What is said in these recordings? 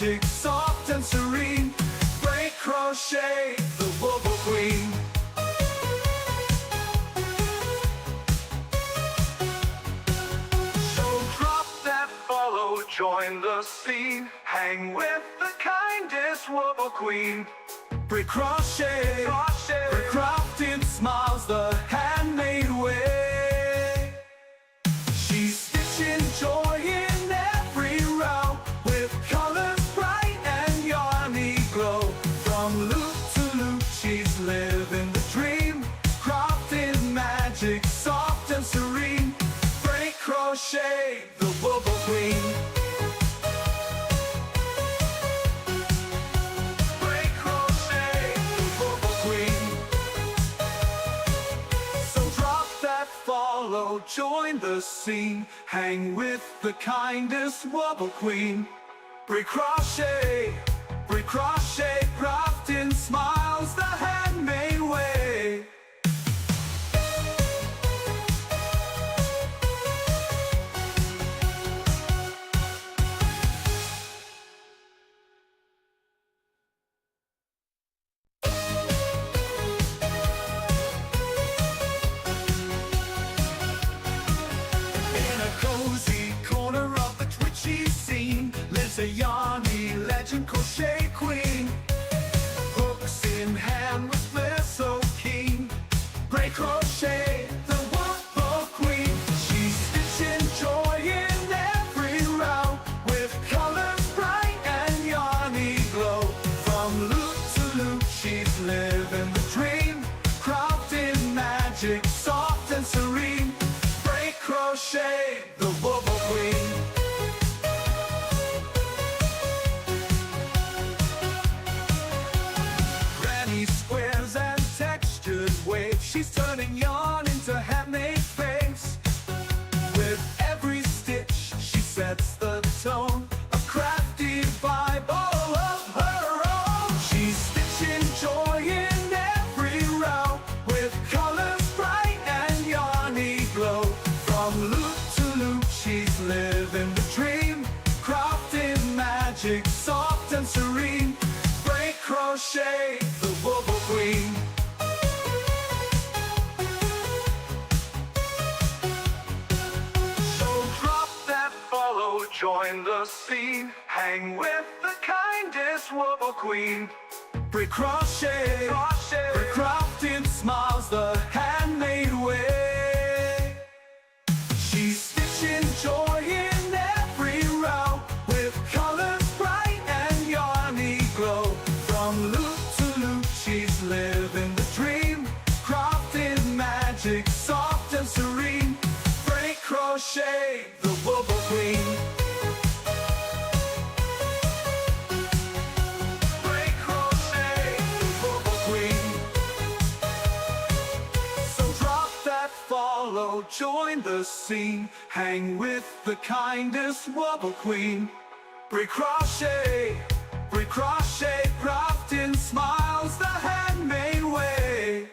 magic, soft and serene. Break crochet, the Wooble Queen. So drop that follow, join the scene. Hang with the kindest Wooble Queen. Break crochet, break crafted smiles the handmade way. She's stitching joy in every row, with colors bright and yarny glow. From loop to loop she's living the dream, crafted magic, soft and serene. Break crochet, the Wooble Queen. Follow, join the scene. Hang with the kindest Wooble Queen. Break crochet, crafting smiles the handmade way. A yarny legend crochet queen, hooks in hand with flair so keen. Break crochet, the Wooble Queen. She's stitching joy in every row, with colors bright and yarny glow. From loop to loop she's living the dream, crafted magic, soft and serene. Break crochet, the Wooble Queen. She's turning yarn into handmade face. With every stitch she sets the tone, a crafty vibe all of her own. She's stitching joy in every row, with colors bright and yarny glow. From loop to loop she's living the dream, crafting magic, soft and serene. Break crochet, the Wooble Queen. Join the scene, hang with the kindest Wooble Queen. Break crochet, break crafted smiles the handmade way. She's stitching joy in every row, with colors bright and yarny glow. From loop to loop she's living the dream, crafted magic, soft and serene. Break crochet, the Wooble Queen. Follow, join the scene. Hang with the kindest Wooble Queen. Break crochet, crafting smiles the handmade way.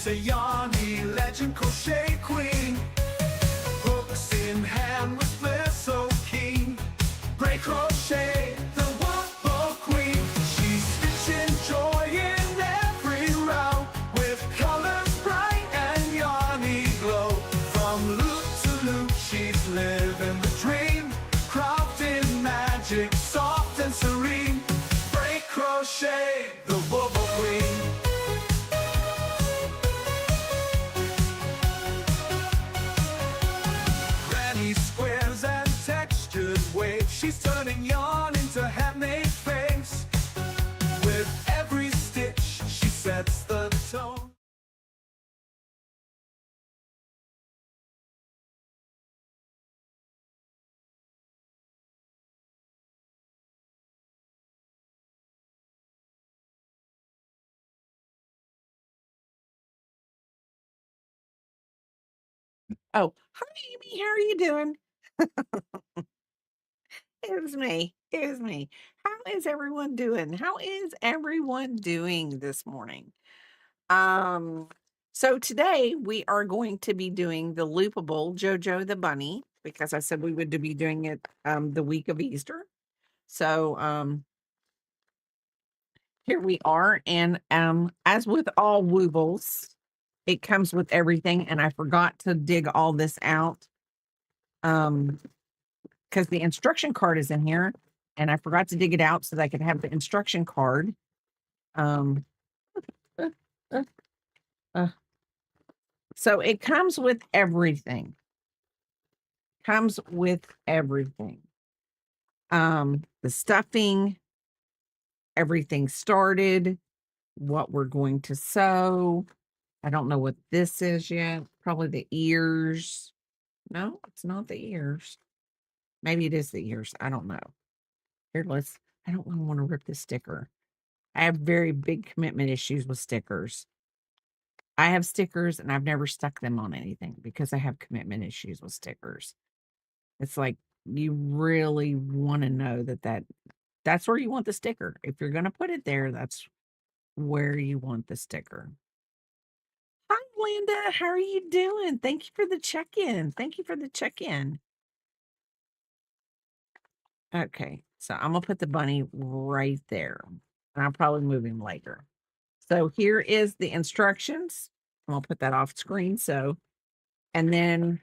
A yarny legend crochet queen, hooks in hand with flair so keen. Break crochet, the Wooble Queen. She's stitching joy in every row, with colors bright and yarny glow. From loop to loop she's living the dream, crafted magic, soft and serene. Break crochet, the Wooble Queen. Oh, hi, Amy. How are you doing? It was me. It was me. How is everyone doing? How is everyone doing this morning? Um, so today we are going to be doing the loopable Jojo the bunny because I said we would be doing it the week of Easter. So here we are, and as with all Woobles, it comes with everything, and I forgot to dig all this out. Because the instruction card is in here, and I forgot to dig it out so that I could have the instruction card. Um, uh, uh, uh, so it comes with everything. Comes with everything. The stuffing, everything started, what we're going to sew. I don't know what this is yet. Probably the ears. No, it's not the ears. Maybe it is the ears. I don't know. Here, I don't want to rip this sticker. I have very big commitment issues with stickers. I have stickers and I've never stuck them on anything because I have commitment issues with stickers. It's like you really want to know that's where you want the sticker. If you're going to put it there, that's where you want the sticker. Hi, Linda. How are you doing? Thank you for the check-in. Thank you for the check-in. Okay, so I'm gonna put the bunny right there. And I'll probably move him later. So here is the instructions. I'm gonna put that off screen. And then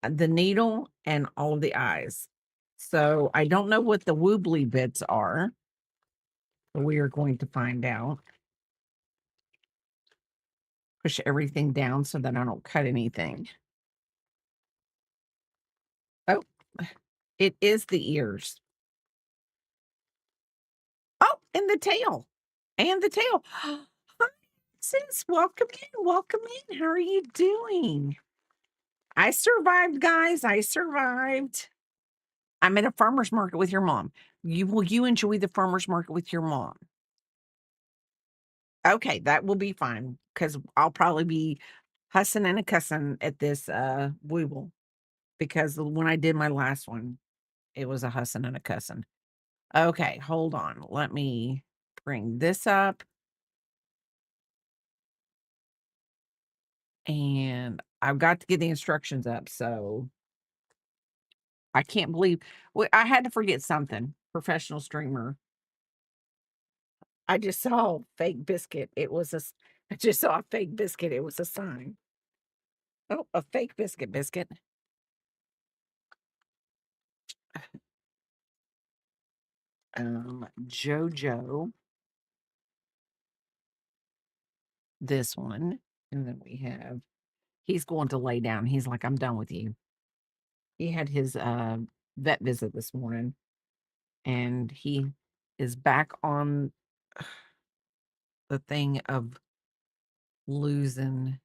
the needle and all of the eyes. So I don't know what the woobly bits are, but we are going to find out. Push everything down so that I don't cut anything. Oh, it is the ears. Oh, and the tail. And the tail. Hi, sis. Welcome in. Welcome in. How are you doing? I survived, guys. I survived. I'm at a farmer's market with your mom. Will you enjoy the farmer's market with your mom? Okay, that will be fine because I'll probably be hussing and a cussing at this Wooble because when I did my last one, it was a hussing and a cussing. Okay, hold on. Let me bring this up. And I've got to get the instructions up. So I can't believe I had to forget something. Professional streamer. I just saw fake biscuit. I just saw a fake biscuit. It was a sign. Oh, a fake biscuit. Jojo, this one. And then we have he's going to lay down. He's like, I'm done with you. He had his vet visit this morning and he is back on the thing of losing.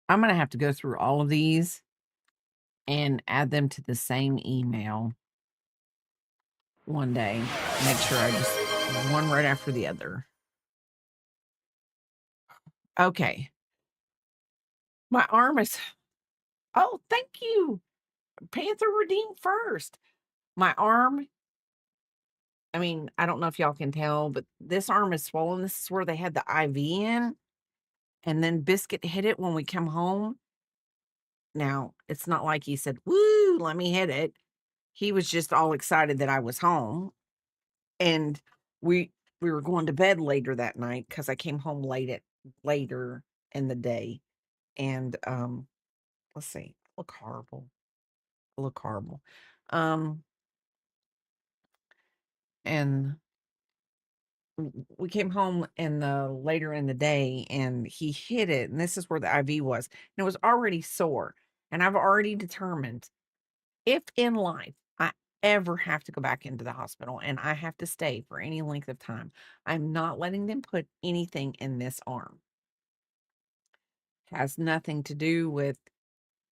I'm gonna have to go through all of these and add them to the same email one day. Make sure I just one right after the other. Okay. My arm is oh, thank you. Panther redeemed first. My arm, I mean, I don't know if y'all can tell, but this arm is swollen. This is where they had the IV in, and then Biscuit hit it when we come home. Now, it's not like he said, "Woo, let me hit it." He was just all excited that I was home, and we we were going to bed later that night because I came home later in the day, and let's see, I look horrible, um, and we came home in the later in the day, and he hit it, and this is where the IV was, and it was already sore, and I've already determined if in life I ever have to go back into the hospital and I have to stay for any length of time, I'm not letting them put anything in this arm. has nothing to do with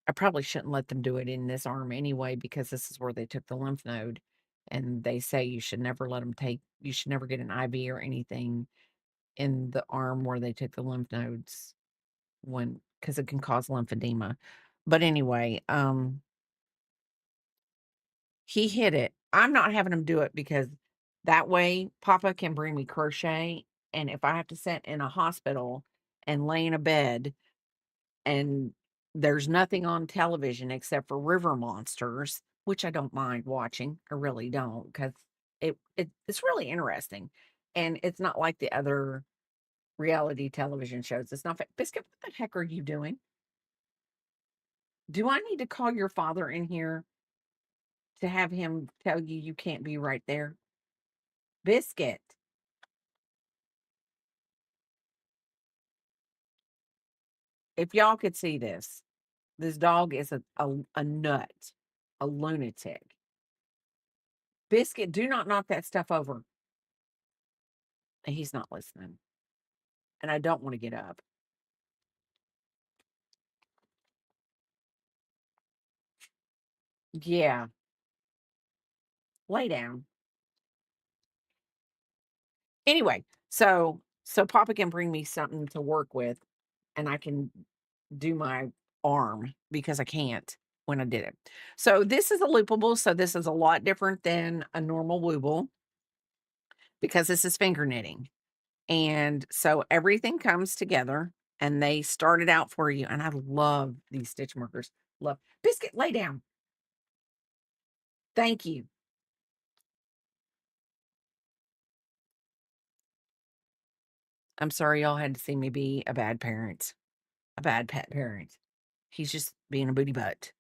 I probably shouldn't let them do it in this arm anyway because this is where they took the lymph node, and they say you should never you should never get an IV or anything in the arm where they took the lymph nodes because it can cause lymphedema. But anyway, he hit it. I'm not having him do it because that way Papa can bring me crochet, and if I have to sit in a hospital and lay in a bed and there's nothing on television except for river monsters, which I don't mind watching. I really don't because it's really interesting, and it's not like the other reality television shows. It's not Biscuit, what the heck are you doing? Do I need to call your father in here to have him tell you you can't be right there? Biscuit. If y'all could see this dog is a nut, a lunatic. Biscuit, do not knock that stuff over. He's not listening. And I don't want to get up. Yeah. Lay down. Anyway, so Papa can bring me something to work with and I can do my arm because I can't when I did it. So this is a loopable, so this is a lot different than a normal wooble because this is finger knitting. And so everything comes together and they start it out for you. And I love these stitch markers. Love Biscuit, lay down. Thank you. I'm sorry y'all had to see me be a bad parent, a bad pet parent. He's just being a booty butt.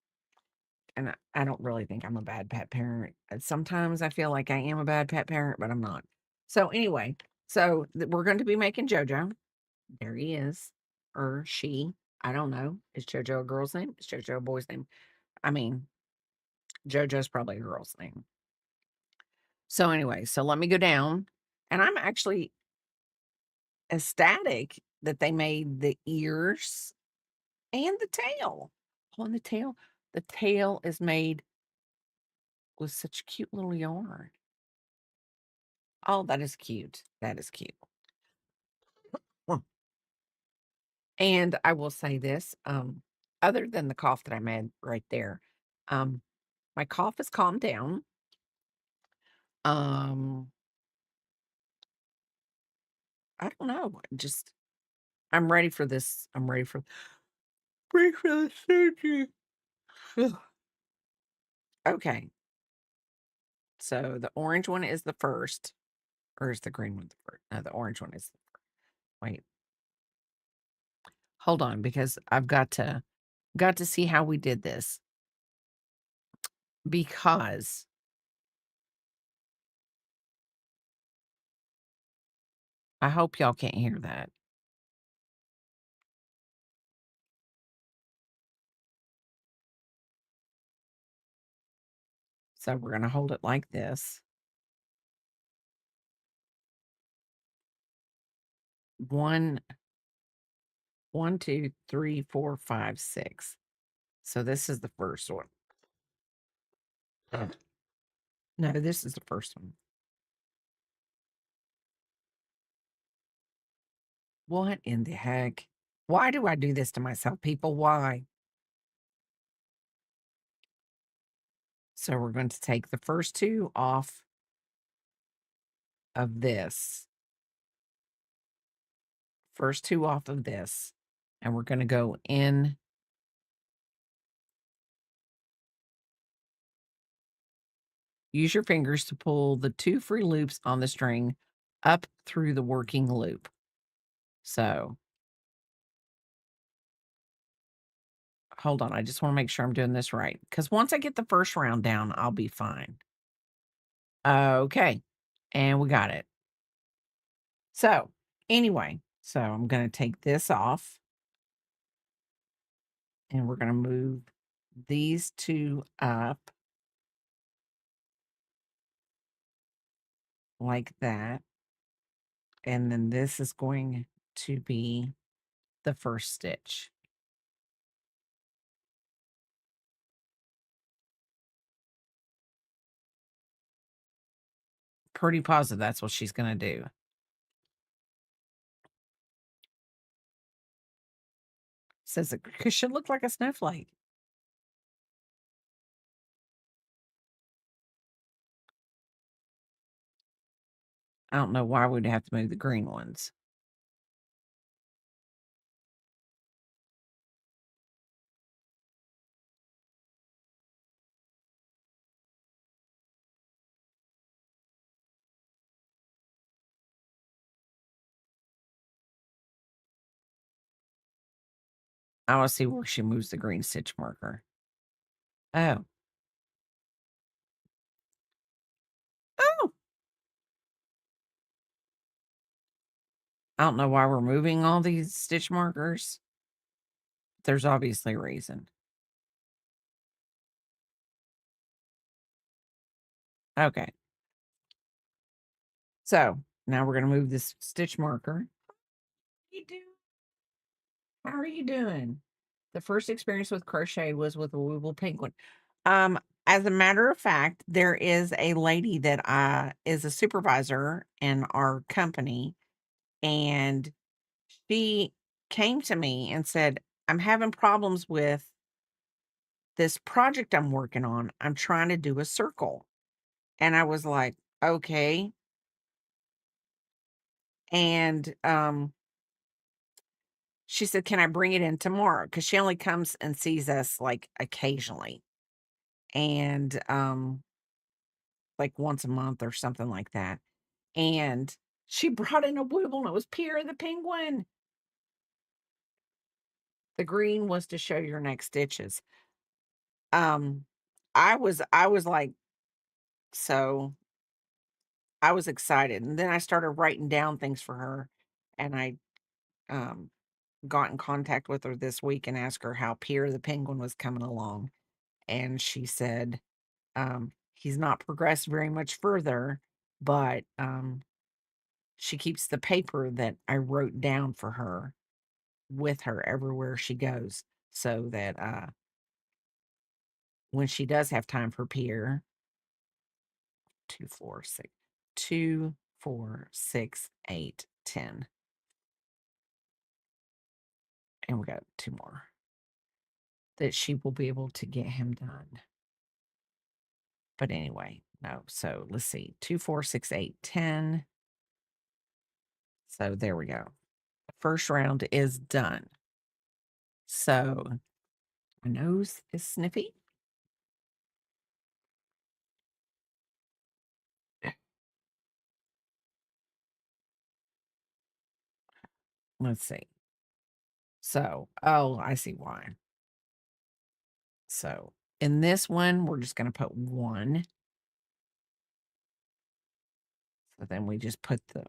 And I don't really think I'm a bad pet parent. Sometimes I feel like I am a bad pet parent, but I'm not. So anyway, we're going to be making Jojo. There he is, or she. I don't know. Is Jojo a girl's name? Is Jojo a boy's name? I mean, Jojo's probably a girl's name. So anyway, so let me go down, and I'm actually ecstatic that they made the ears and the tail. Oh, and the tail is made with such cute little yarn. Oh, that is cute. That is cute. And I will say this, other than the cough that I made right there, um, my cough has calmed down. Um, I don't know. Just I'm ready for this. I'm ready for the surgery. Okay. So the orange one is the first, or is the green one the first? No, the orange one is the first. Wait, hold on, because I've got to see how we did this. Because I hope y'all can't hear that. So we're gonna hold it like this. 1, 1, 2, 3, 4, 5, 6. So this is the first one. No, this is the first one. What in the heck? Why do I do this to myself, people? Why? So we're going to take the first two off of this. First two off of this. And we're going to go in. Use your fingers to pull the 2 free loops on the string up through the working loop. So hold on. I just want to make sure I'm doing this right. Because once I get the first round down, I'll be fine. Okay. And we got it. So anyway, so I'm going to take this off. And we're going to move these two up like that. And then this is going to be the first stitch. pretty positive that's what she's gonna do. Says it should look like a snowflake. I don't know why we'd have to move the green ones. I wanna see where she moves the green stitch marker. Oh. Oh! I don't know why we're moving all these stitch markers. There's obviously a reason. Okay. So, now we're gonna move this stitch marker. You do How are you doing? The first experience with crochet was with a Wooble penguin. Um, as a matter of fact, there is a lady that is a supervisor in our company, and she came to me and said, "I'm having problems with this project I'm working on. I'm trying to do a circle." And I was like, "Okay." And she said, "Can I bring it in tomorrow?" Because she only comes and sees us like occasionally. And like once a month or something like that. And she brought in a Wooble and it was Pierre the penguin. The green was to show your next stitches. Um, I was like, so I was excited. And then I started writing down things for her, and I um got in contact with her this week and asked her how Pierre the penguin was coming along. And she said, he's not progressed very much further, but she keeps the paper that I wrote down for her with her everywhere she goes, so that when she does have time for Pierre, 2, 4, 6, 2, 4, 6, 8, 10, and we got 2 more, that she will be able to get him done. But anyway, no. So let's see, 2, 4, 6, 8, 10. So there we go. The first round is done. So my nose is sniffy. Let's see. So, oh, I see why. So in this one, we're just going to put 1. So then we just put the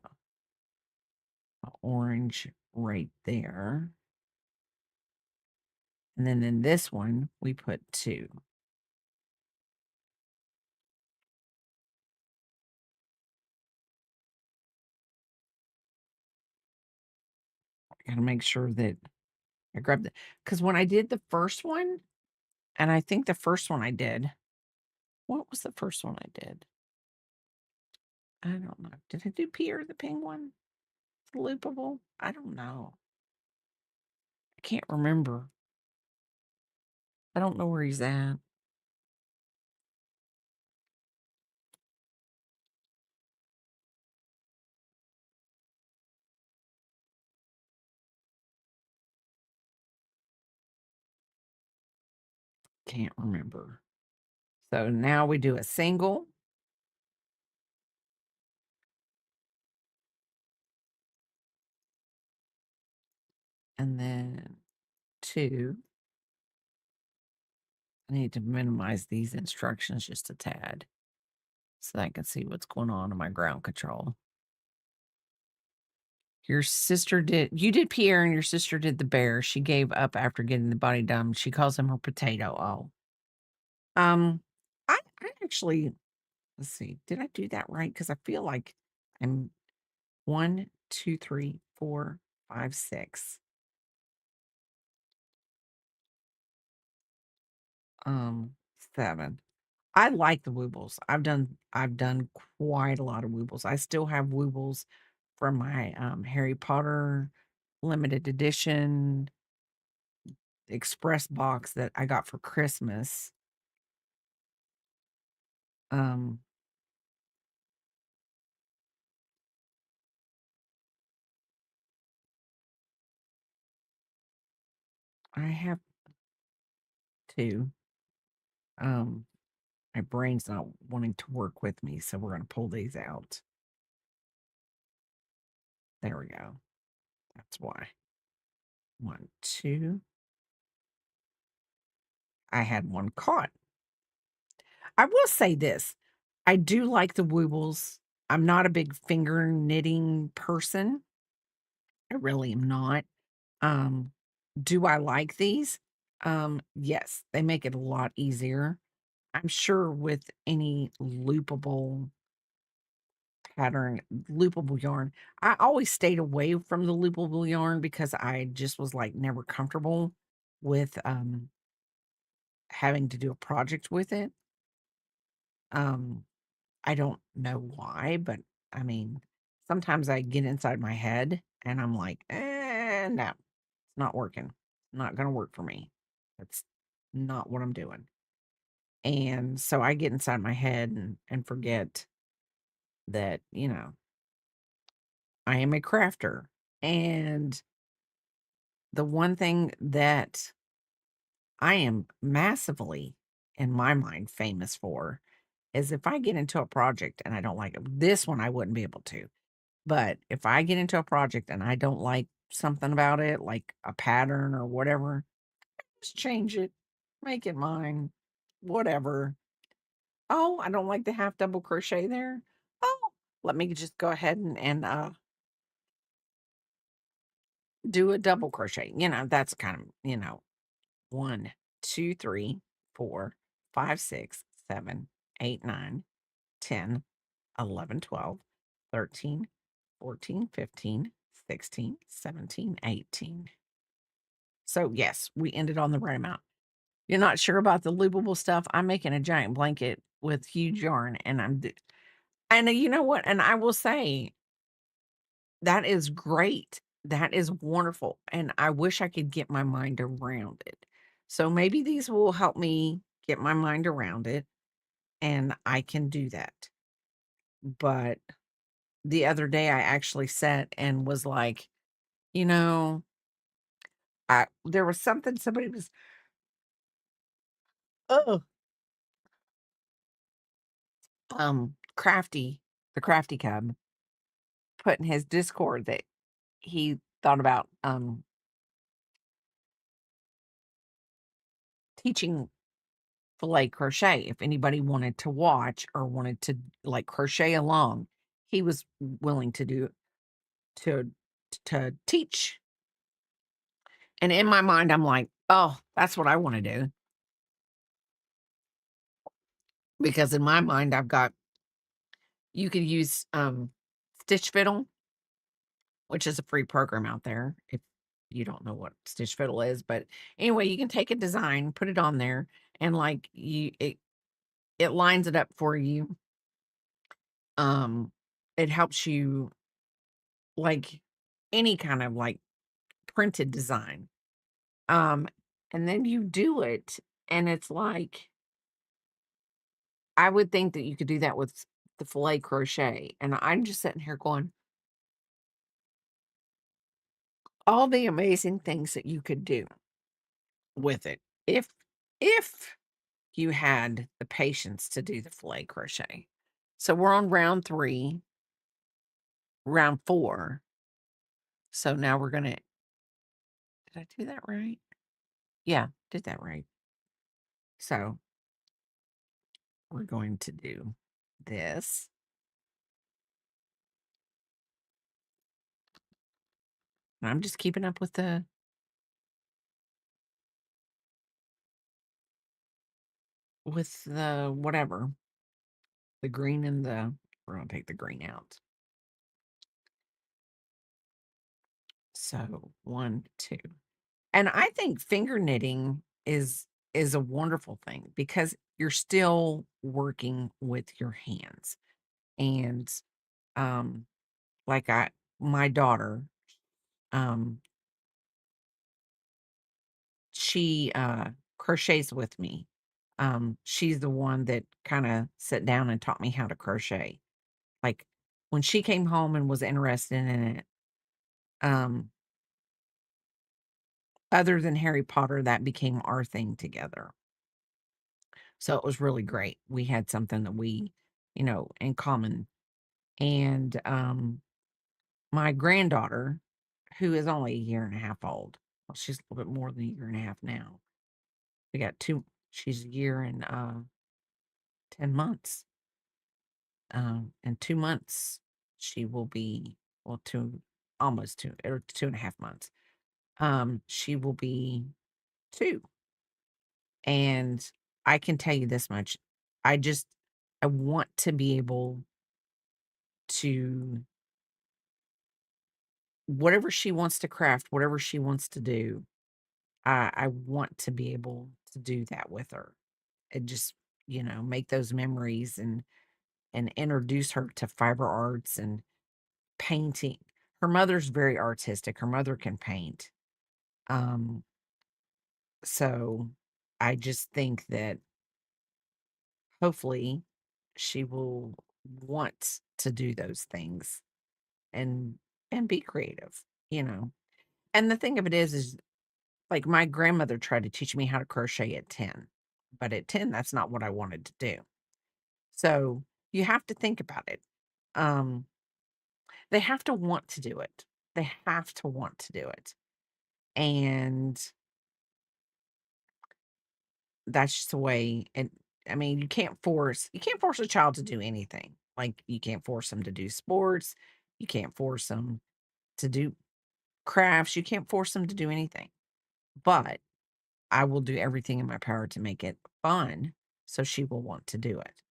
orange right there. And then in this one, we put 2. I got to make sure that I grabbed it. Because when I did the first one, and I think the first one I did, what was the first one I did? I don't know. Did I do Peter the Penguin? The loopable? I don't know. I can't remember. I don't know where he's at. Can't remember. So now we do a single. And then 2. I need to minimize these instructions just a tad so that I can see what's going on in my ground control. You did Pierre and your sister did the bear. She gave up after getting the body done. She calls him her potato. Oh. I actually, let's see, did I do that right? Because I feel like I'm 1, 2, 3, 4, 5, 6. 7. I like the Woobles. I've done quite a lot of Woobles. I still have Woobles from my, Harry Potter limited edition express box that I got for Christmas. Um, I have 2. Um, my brain's not wanting to work with me, so we're gonna pull these out. There we go. That's why. 1, 2. I had 1 caught. I will say this, I do like the Woobles. I'm not a big finger knitting person. I really am not. Um, do I like these? Yes, they make it a lot easier. I'm sure with any loopable yarn. I always stayed away from the loopable yarn because I just was like never comfortable with having to do a project with it. Um, I don't know why, but I mean, sometimes I get inside my head and I'm like, no, it's not working. Not gonna work for me. That's not what I'm doing. And so I get inside my head and forget that, I am a crafter. And the one thing that I am massively, in my mind, famous for is if I get into a project and I don't like it, this one I wouldn't be able to. But if I get into a project and I don't like something about it, like a pattern or whatever, just change it, make it mine, whatever. Oh, I don't like the half double crochet there. Oh, let me just go ahead and do a double crochet. That's kind of, 1, 2, 3, 4, 5, 6, 7, 8, 9, 10, 11, 12, 13, 14, 15, 16, 17, 18. So, yes, we ended on the right amount. You're not sure about the loopable stuff? I'm making a giant blanket with huge yarn, and and you know what? And I will say that is great. That is wonderful, and I wish I could get my mind around it. So maybe these will help me get my mind around it, and I can do that. But the other day, I actually sat and was like, you know, I there was something somebody was oh, Crafty, the Crafty Cub, put in his Discord that he thought about, teaching filet crochet. If anybody wanted to watch or wanted to, like, crochet along, he was willing to do to to teach. And in my mind, I'm like, "Oh, that's what I wanna do." Because in my mind, I've got you could use, Stitch Fiddle, which is a free program out there if you don't know what Stitch Fiddle is, but anyway, you can take a design, put it on there, and, like, it lines it up for you. Um, it helps you, like, any kind of, like, printed design. Um, and then you do it, and it's like I would think that you could do that with the filet crochet, and I'm just sitting here going, all the amazing things that you could do with it if you had the patience to do the filet crochet. So we're on round 3, round 4. So now we're gonna did I do that right? Yeah, did that right. So we're going to do this. And I'm just keeping up with the whatever, the green and the we're gonna take the green out. So 1, 2. And I think finger knitting is a wonderful thing because you're still working with your hands. And like my daughter, um, she crochets with me. She's the one that kind of sat down and taught me how to crochet. Like when she came home and was interested in it, um, other than Harry Potter, that became our thing together. So it was really great. We had something that we, in common. And my granddaughter, who is only a year and a half old, well, she's a little bit more than a year and a half now. We got two, she's a year and 10 months. In 2 months, she will be, well, almost two, or 2.5 months. She will be two. And I can tell you this much. I just, I want to be able to, whatever she wants to craft, whatever she wants to do, I want to be able to do that with her and just, make those memories and introduce her to fiber arts and painting. Her mother's very artistic. Her mother can paint. Um, so I just think that hopefully she will want to do those things and be creative, you know. And the thing of it is like my grandmother tried to teach me how to crochet at 10, but at 10 that's not what I wanted to do. So you have to think about it. Um they have to want to do it. They have to want to do it. And that's just the way. And I mean, you can't force a child to do anything. Like you can't force them to do sports, you can't force them to do crafts, you can't force them to do anything. But I will do everything in my power to make it fun so she will want to do it.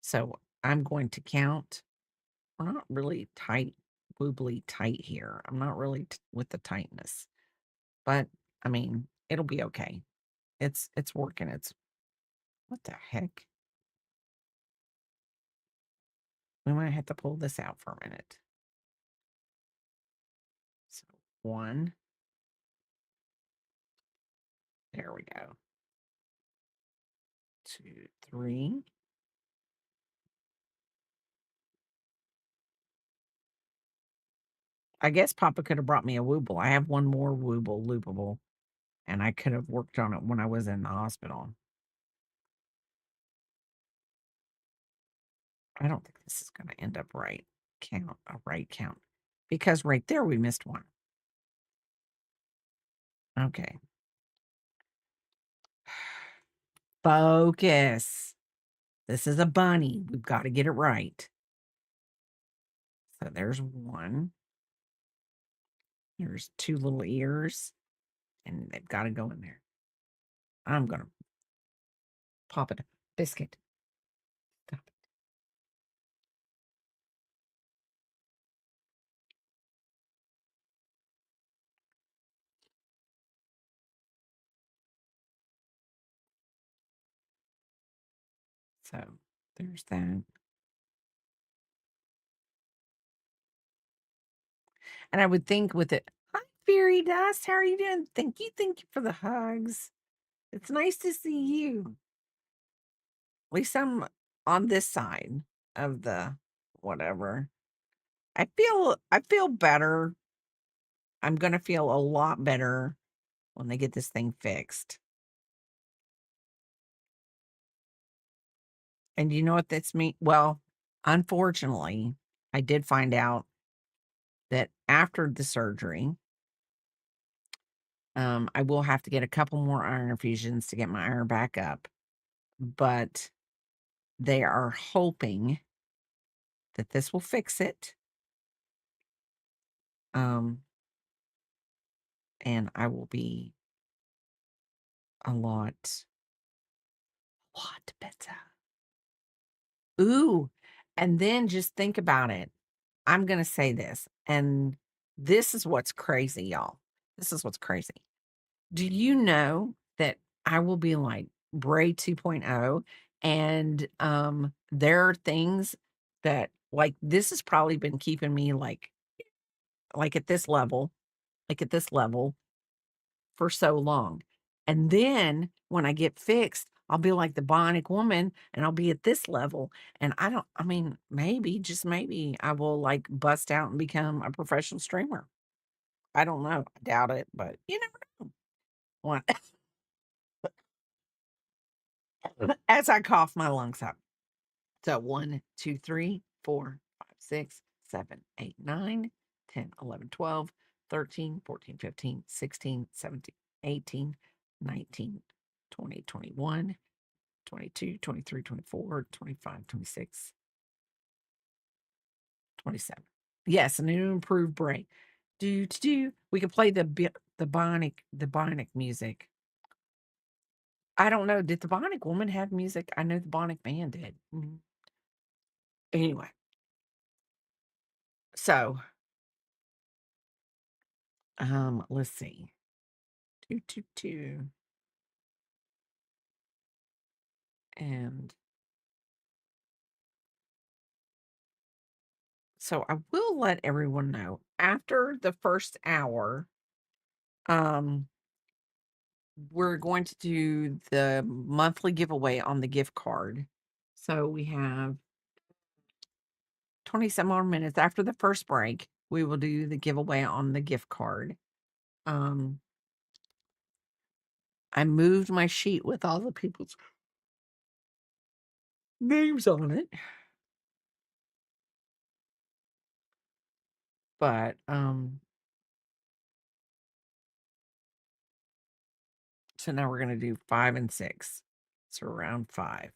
So I'm going to count. We're not really tight, woobly tight here. I'm not really with the tightness, but I mean, it'll be okay. It's working. It's what the heck? We might have to pull this out for a minute. So 1, there we go. 2, 3. I guess Papa could have brought me a Wooble. I have one more Wooble loopable, and I could have worked on it when I was in the hospital. I don't think this is going to end up right. Count a right count because right there we missed one. Okay. Focus. This is a bunny. We've got to get it right. So there's 1. There's 2 little ears, and they've got to go in there. I'm going to pop it. Biscuit. Stop it. So there's that. And I would think with it, hi, Fairy Dust. How are you doing? Thank you. Thank you for the hugs. It's nice to see you. At least I'm on this side of the whatever. I feel better. I'm gonna feel a lot better when they get this thing fixed. And you know what that's me? Well, unfortunately, I did find out that after the surgery, I will have to get a couple more iron infusions to get my iron back up. But they are hoping that this will fix it. Um, and I will be a lot better. Ooh, and then just think about it. I'm gonna say this, and this is what's crazy, y'all. This is what's crazy. Do you know that I will be like Bray 2.0 And there are things that like this has probably been keeping me like at this level, like at this level for so long. And then when I get fixed, I'll be like the bionic woman and I'll be at this level. And I mean, maybe, just maybe I will like bust out and become a professional streamer. I don't know. I doubt it, but you never know. One, as I cough my lungs up. So 1, 2, 3, 4, 5, 6, 7, 8, 9, 10, 11, 12, 13, 14, 15, 16, 17, 18, 19, 20, 21, 22, 23, 24, 25, 26, 27. Yes, a new improved brain. Do to do. We can play the bionic music. I don't know. Did the bionic woman have music? I know the bionic man did. Anyway, so let's see. Two, two, two. And so I will let everyone know after the first hour, um, we're going to do the monthly giveaway on the gift card. So we have 20 some more minutes after the first break. We will do the giveaway on the gift card. Um, I moved my sheet with all the people's names on it. But so now we're gonna do 5 and 6. So round 5.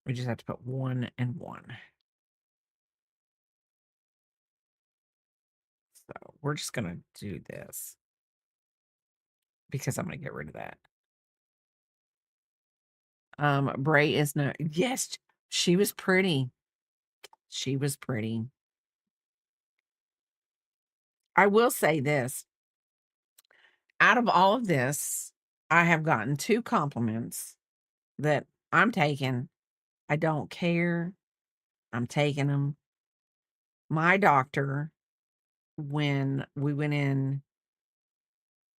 We just have to put 1 and 1. So we're just gonna do this because I'm gonna get rid of that. Bray is no, yes, she was pretty. She was pretty. I will say this. Out of all of this, I have gotten 2 compliments that I'm taking. I don't care. I'm taking them. My doctor, when we went in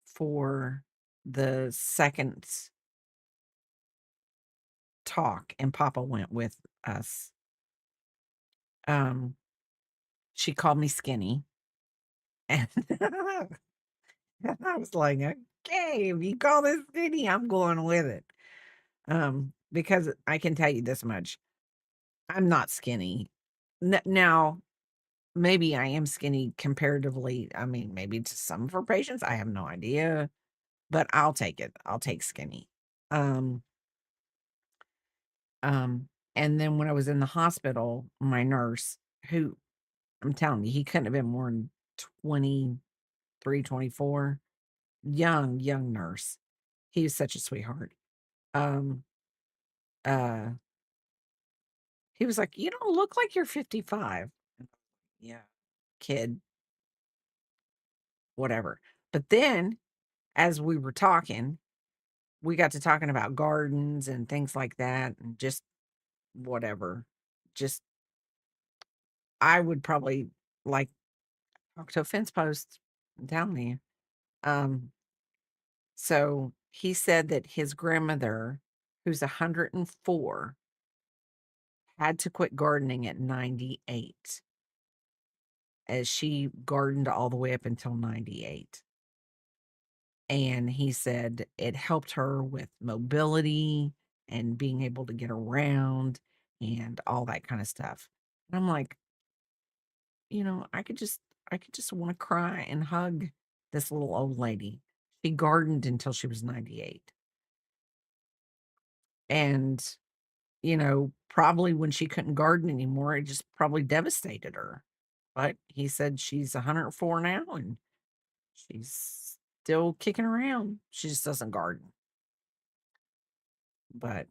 for the second talk and Papa went with us, um, she called me skinny. And I was like, okay, if you call this skinny, I'm going with it. Because I can tell you this much, I'm not skinny. Now, maybe I am skinny comparatively. I mean, maybe to some of her patients, I have no idea, but I'll take it. I'll take skinny. Um, and then when I was in the hospital, my nurse, who I'm telling you, he couldn't have been more than 23, 24, young nurse. He was such a sweetheart. Um, uh, he was like, "You don't look like you're 55." Yeah, kid, whatever. But then as we were talking, we got to talking about gardens and things like that and just whatever. Just I would probably like talk to a fence post. I'm telling you. Um, so he said that his grandmother, who's 104, had to quit gardening at 98, as she gardened all the way up until 98. And he said it helped her with mobility and being able to get around and all that kind of stuff. And I'm like, I could just want to cry and hug this little old lady. She gardened until she was 98. And, probably when she couldn't garden anymore, it just probably devastated her. But he said she's 104 now and she's still kicking around. She just doesn't garden. But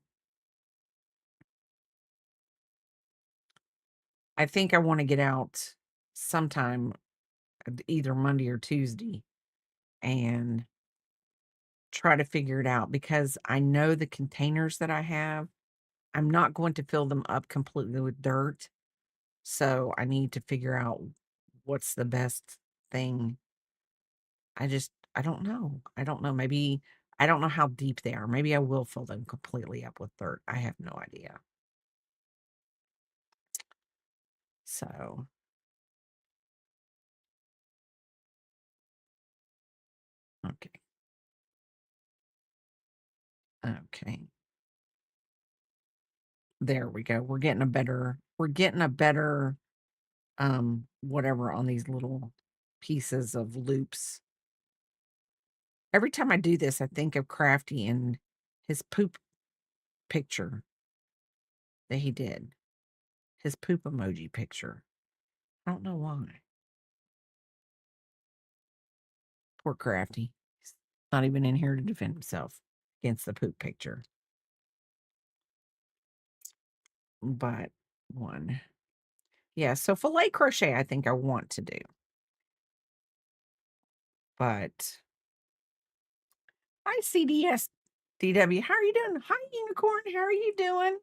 I think I want to get out sometime, either Monday or Tuesday, and try to figure it out because I know the containers that I have, I'm not going to fill them up completely with dirt. So I need to figure out what's the best thing. I don't know. I don't know. Maybe I don't know how deep they are. Maybe I will fill them completely up with dirt. I have no idea. So, okay. Okay. There we go. We're getting a better whatever on these little pieces of loops. Every time I do this, I think of Crafty and his poop picture that he did. His poop emoji picture. I don't know why. Poor Crafty. He's not even in here to defend himself against the poop picture. But one. Yeah, so filet crochet I think I want to do. But hi CDS DW. How are you doing? Hi Unicorn. How are you doing?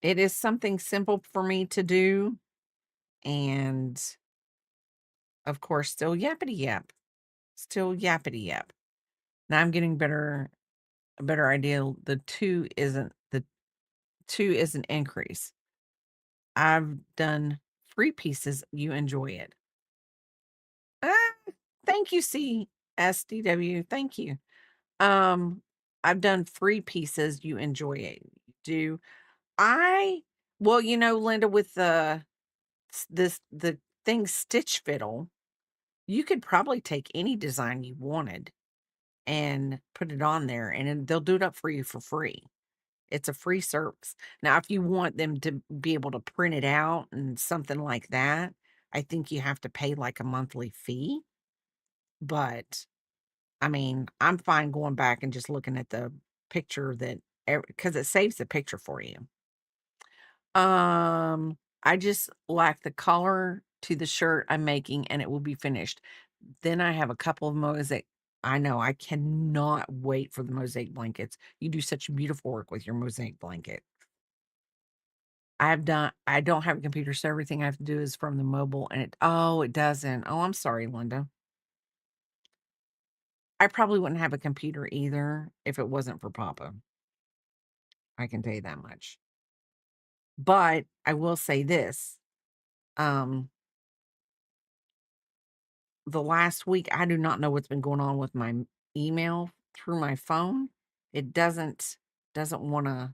It is something simple for me to do. And of course, still yappity yap. Still yappity yap. Now I'm getting a better idea. The two is an increase. I've done free pieces. You enjoy it. Ah, thank you, CSDW. Thank you. Um, I've done free pieces. You enjoy it. Do I? Well, Linda, with the thing Stitch Fiddle, you could probably take any design you wanted and put it on there, and they'll do it up for you for free. It's a free service. Now, if you want them to be able to print it out and something like that, I think you have to pay like a monthly fee. But I mean, I'm fine going back and just looking at the picture because it saves the picture for you. I just lack the color to the shirt I'm making and it will be finished. Then I have a couple of mosaic. I know I cannot wait for the mosaic blankets. You do such beautiful work with your mosaic blanket. I don't have a computer, so everything I have to do is from the mobile and it doesn't. Oh, I'm sorry, Linda. I probably wouldn't have a computer either if it wasn't for Papa. I can tell you that much. But I will say this. Um, the last week, I do not know what's been going on with my email through my phone. It doesn't want to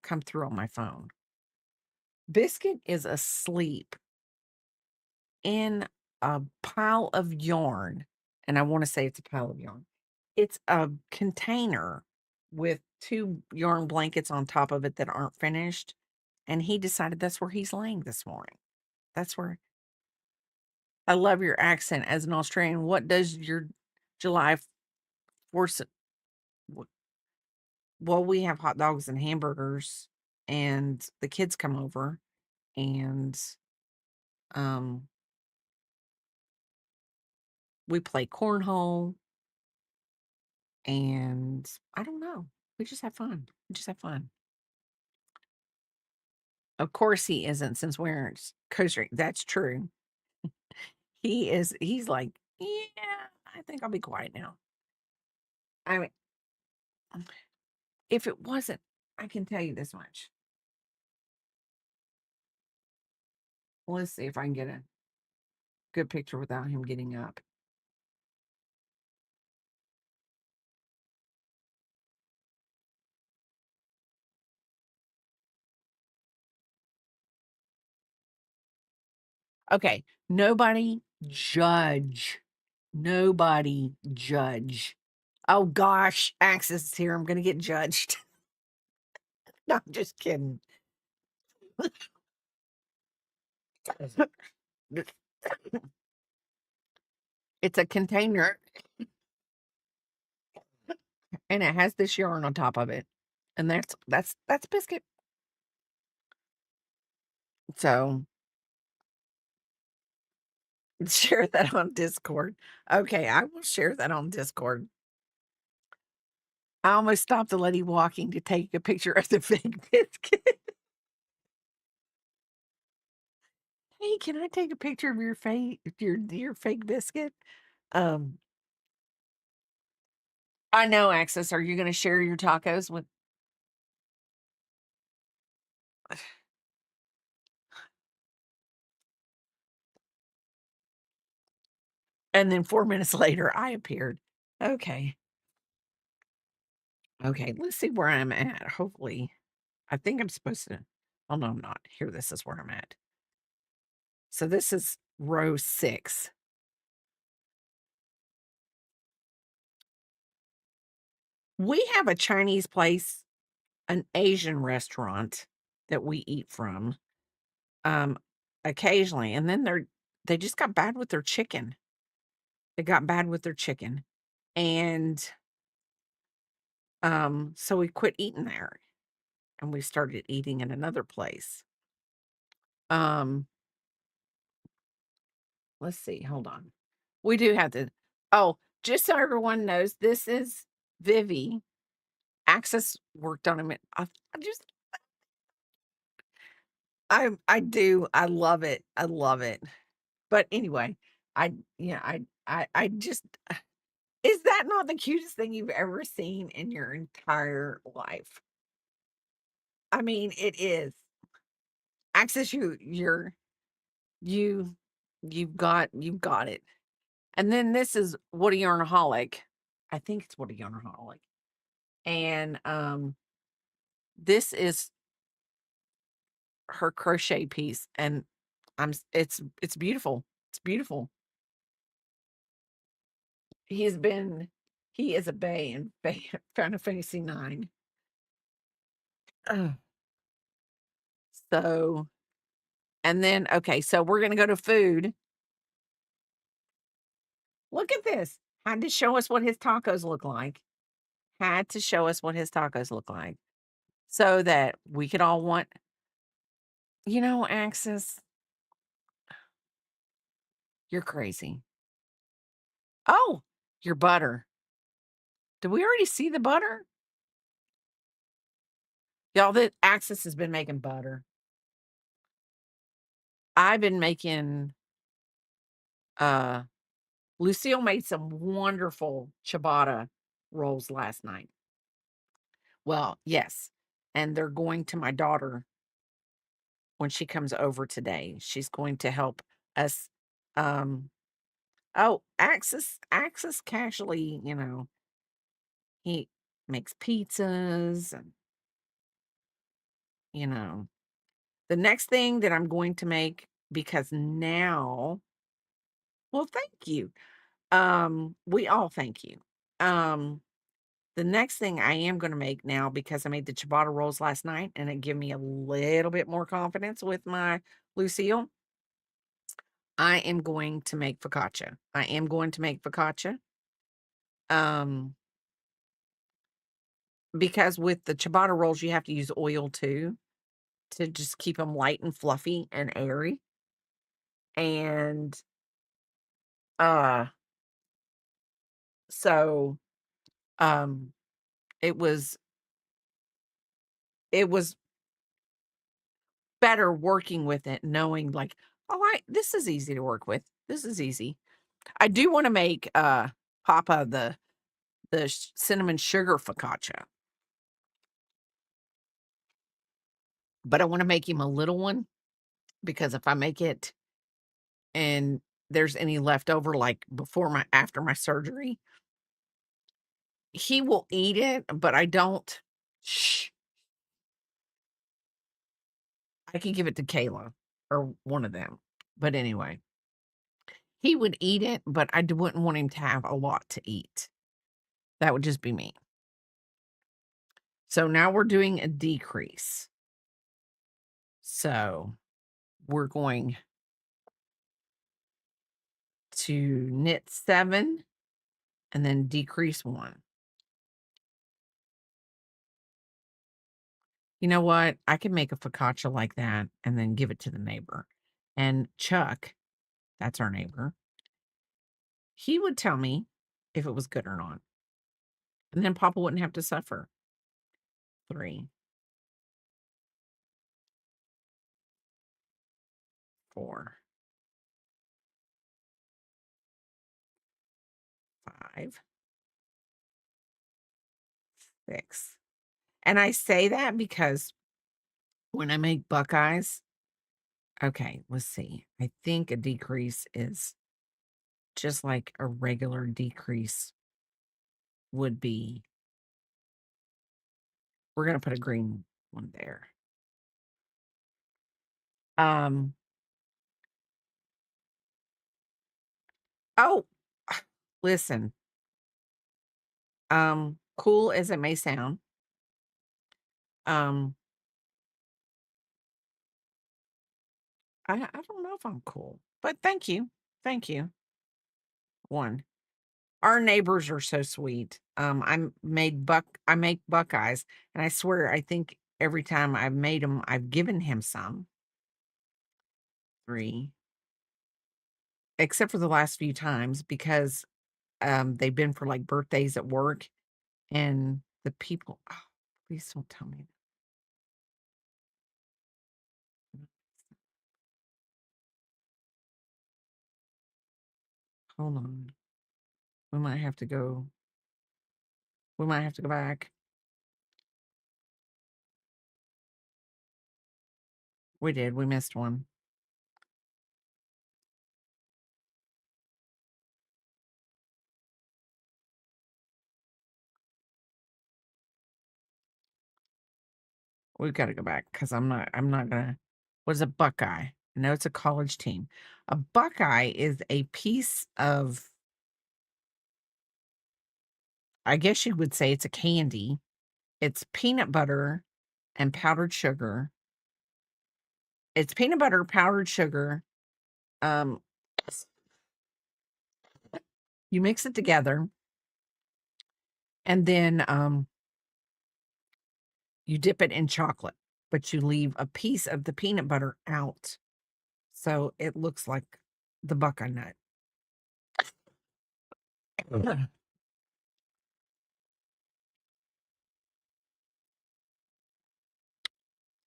come through on my phone. Biscuit is asleep in a pile of yarn, and I want to say it's a pile of yarn. It's a container with 2 yarn blankets on top of it that aren't finished, and he decided that's where he's laying this morning. That's where I love your accent as an Australian. What does your July 4th well, we have hot dogs and hamburgers, and the kids come over, and, um, we play cornhole, and I don't know. We just have fun. We just have fun. Of course he isn't since we're coastering. That's true. He's like, "Yeah, I think I'll be quiet now." I mean, if it wasn't I can tell you this much. Let's see if I can get a good picture without him getting up. Okay, nobody judge. Nobody judge. Oh gosh, Access is here. I'm gonna get judged. No, I'm just kidding. It's a container and it has this yarn on top of it. And that's Biscuit. So Share that on Discord. Okay, I will share that on Discord. I almost stopped the lady walking to take a picture of the fake biscuit. Hey, can I take a picture of your fake biscuit? Um, I know, Access. Are you gonna share your tacos with and then 4 minutes later I appeared. Okay. Okay, let's see where I'm at. Hopefully, I think I'm supposed to. Oh no, I'm not. Here, this is where I'm at. So this is row 6. We have a Chinese place, an Asian restaurant that we eat from, um, occasionally, and then they just got bad with their chicken. They got bad with their chicken, and, so we quit eating there, and we started eating in another place. Um, let's see, hold on. We do have to oh, just so everyone knows, this is Vivi. Access worked on him, and I just I do, I love it, I love it. But anyway, I yeah, I just is that not the cutest thing you've ever seen in your entire life? I mean, it is. Access, you you've got it. And then this is Woody Yarnaholic. I think it's Woody Yarnaholic. And this is her crochet piece, and it's beautiful. It's beautiful. He's been he is a bay in Final Fantasy 9. Ugh. So, and then okay, so we're gonna go to food. Look at this. Had to show us what his tacos look like. Had to show us what his tacos look like so that we could all want, Axis, you're crazy. Oh, your butter. Did we already see the butter? Y'all, the Axis has been making butter. I've been making uh Lucille made some wonderful ciabatta rolls last night. Well, yes. And they're going to my daughter when she comes over today. She's going to help us. Um, oh, Axis casually, he makes pizzas and, you know, the next thing that I'm going to make because now, well, thank you. We all thank you. Um, the next thing I am gonna make now because I made the ciabatta rolls last night and it gave me a little bit more confidence with my Lucille. I am going to make focaccia. I am going to make focaccia. Um, because with the ciabatta rolls, you have to use oil too to just keep them light and fluffy and airy. And uh, so um, it was it was better working with it, knowing like, oh, this is easy to work with. This is easy. I do want to make Papa the cinnamon sugar focaccia, but I want to make him a little one because if I make it and there's any left over, like after my surgery, he will eat it, but I don't. Shh, I can give it to Kayla or one of them. But anyway, he would eat it, but wouldn't want him to have a lot to eat. That would just be me. So now we're doing a decrease. So we're going to knit 7 and then decrease 1. You know what? I could make a focaccia like that and then give it to the neighbor. And Chuck That's our neighbor. He would tell me if it was good or not. And then Papa wouldn't have to suffer. 3, 4, 5, 6. And I say that because when I make Buckeyes, okay, let's see. I think a decrease is just like a regular decrease would be. We're going to put a green one there. Oh, listen. Cool as it may sound, um, I don't know if I'm cool, but thank you. Thank you. 1. Our neighbors are so sweet. I make Buckeyes, and I swear I think every time I've made them, I've given him some. 3, except for the last few times because they've been for like birthdays at work, and the people, oh, please don't tell me. Hold on. We might have to go. We might have to go back. We did. We missed one. We've got to go back because I'm not gonna. What is a Buckeye? I know it's a college team. A Buckeye is a piece of, I guess you would say it's a candy. It's peanut butter and powdered sugar. It's peanut butter, powdered sugar. Um, you mix it together, and then you dip it in chocolate, but you leave a piece of the peanut butter out, so it looks like the Buckeye nut.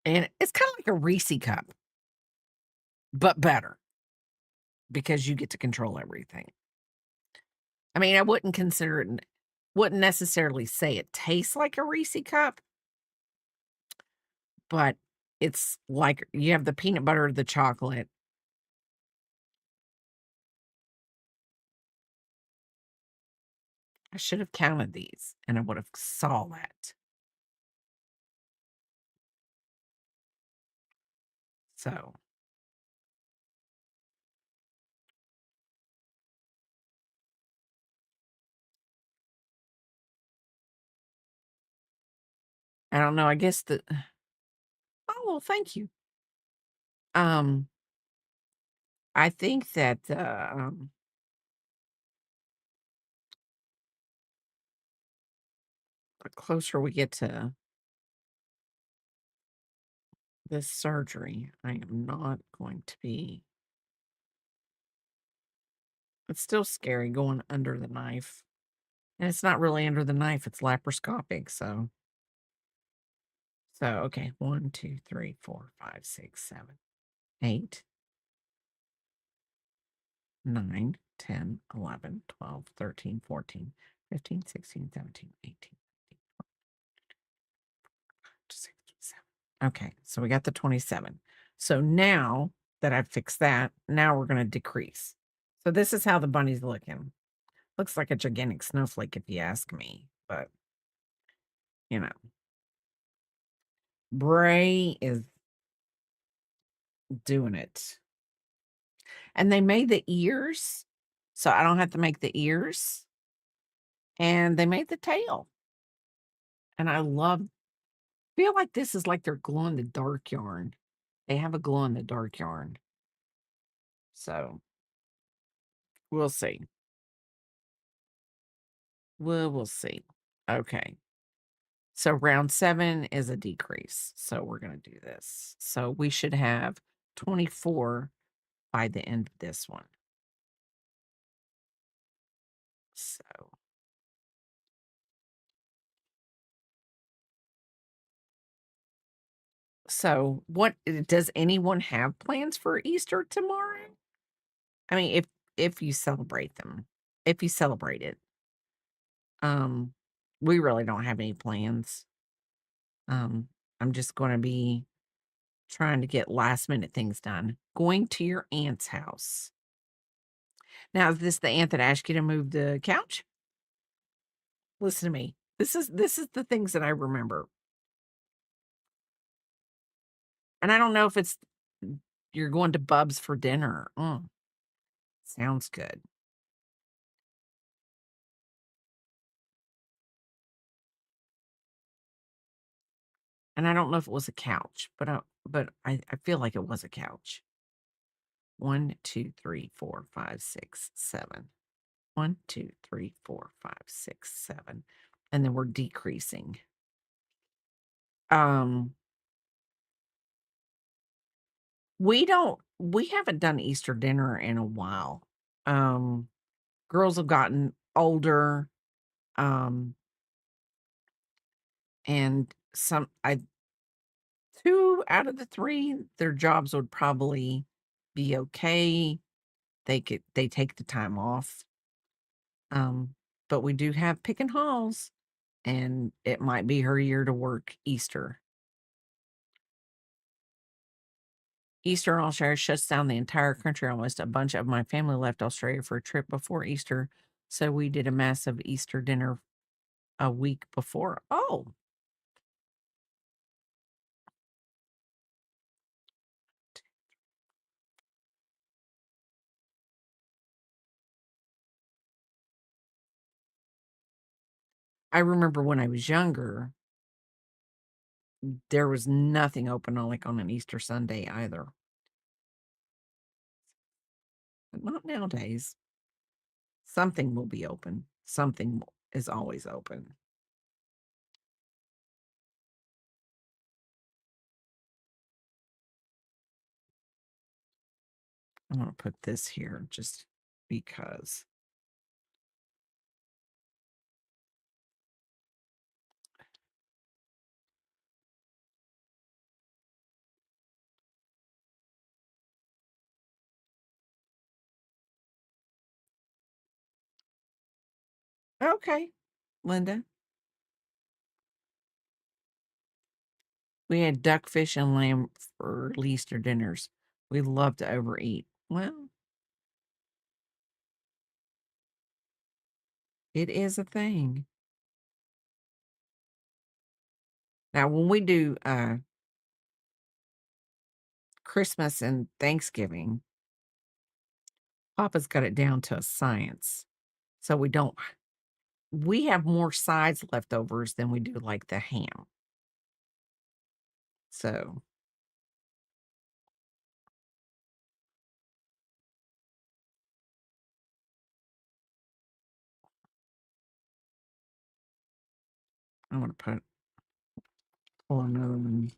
And it's kind of like a Reese cup, but better because you get to control everything. I mean, I wouldn't consider it, wouldn't necessarily say it tastes like a Reese cup, but it's like you have the peanut butter, the chocolate. I should have counted these and I would have saw that. So I don't know. I guess the oh well, thank you. Um, I think that the closer we get to this surgery, I am not going to be. It's still scary going under the knife. And it's not really under the knife, it's laparoscopic. So okay. 1, 2, 3, 4, 5, 6, 7, 8, 9, 10, 11, 12, 13, 14, 15, 16, 17, 18, 16, 17. Okay, so we got the 27. So now that I've fixed that, now we're going to decrease. So this is how the bunny's looking. Looks like a gigantic snowflake if you ask me, but you know, Bray is doing it. And they made the ears, so I don't have to make the ears. And they made the tail. And I feel like this is like their glow in the dark yarn. They have a glow in the dark yarn. So we'll see. We'll see. Okay. So round 7 is a decrease. So we're going to do this. So we should have 24 by the end of this one. So what does anyone have plans for Easter tomorrow? I mean, if you celebrate them, if you celebrate it. Um, we really don't have any plans. Um, I'm just gonna be trying to get last minute things done. Going to your aunt's house. Now, is this the aunt that asked you to move the couch? Listen to me. This is the things that I remember. And I don't know if it's you're going to Bub's for dinner. Sounds good. And I don't know if it was a couch, but I feel like it was a couch. 1, 2, 3, 4, 5, 6, 7. 1, 2, 3, 4, 5, 6, 7. And then we're decreasing. Um, we haven't done Easter dinner in a while. Um, girls have gotten older. Um, and some I 2 out of the 3, their jobs would probably be okay. They take the time off. Um, but we do have pick and hauls, and it might be her year to work Easter. Easter in Australia shuts down the entire country almost. A bunch of my family left Australia for a trip before Easter, so we did a massive Easter dinner a week before. Oh, I remember when I was younger, there was nothing open on like on an Easter Sunday either. But not nowadays. Something will be open. Is always open. I'm gonna put this here just because. Okay, Linda. We had duck, fish, and lamb for Easter dinners. We love to overeat. Well, it is a thing. Now, when we do Christmas and Thanksgiving, Papa's got it down to a science. So we have more sides leftovers than we do like the ham. So I'm gonna pull another one.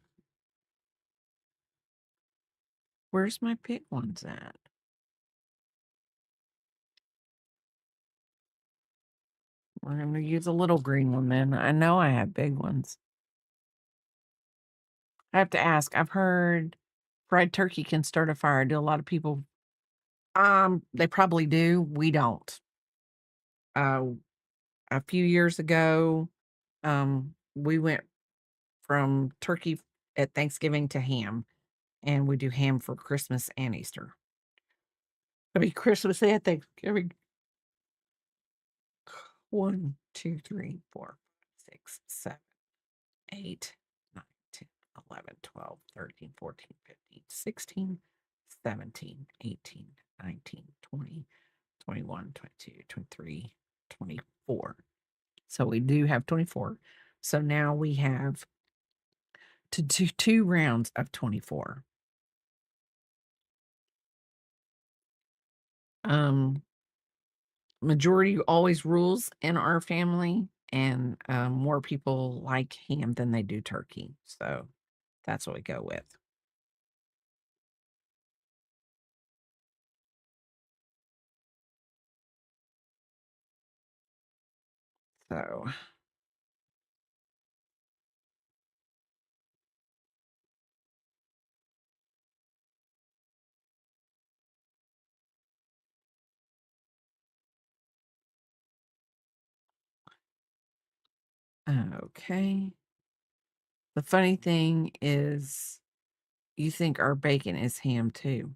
Where's my big ones at? We're gonna use a little green one then. I know I have big ones. I have to ask. I've heard fried turkey can start a fire. Do a lot of people they probably do. We don't. Uh a few years ago, we went from turkey at Thanksgiving to ham, and we do ham for Christmas and Easter. I mean Christmas and Thanksgiving. 1, 2, 3, 4, 6, 7, 8, 9, 10, 11, 12, 13, 14, 15, 16, 17, 18, 19, 20, 21, 22, 23, 24. So we do have 24. So now we have to do 2 rounds of 24. Um, Majority always rules in our family, and more people like ham than they do turkey. So that's what we go with. So, okay. The funny thing is, you think our bacon is ham too.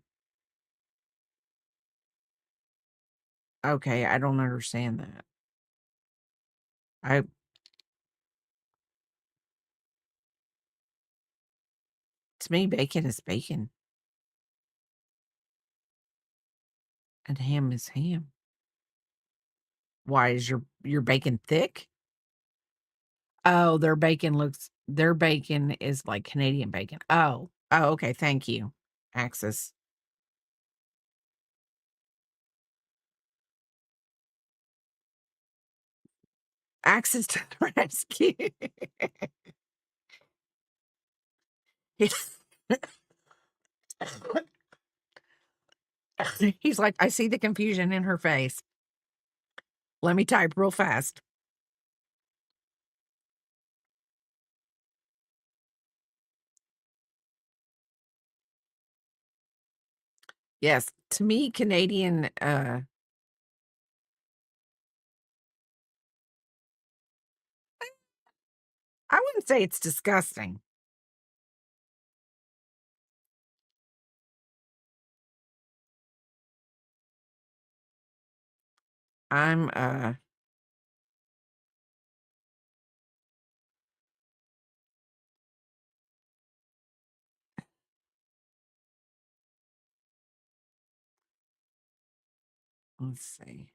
Okay, I don't understand that. I To me, bacon is bacon and ham is ham. Why is your bacon thick? Oh, their bacon is like Canadian bacon. Oh. Oh, okay, thank you, Axis. Axis to the rescue. He's like, I see the confusion in her face. Let me type real fast. Yes, to me, Canadian, I wouldn't say it's disgusting. I'm, let's see.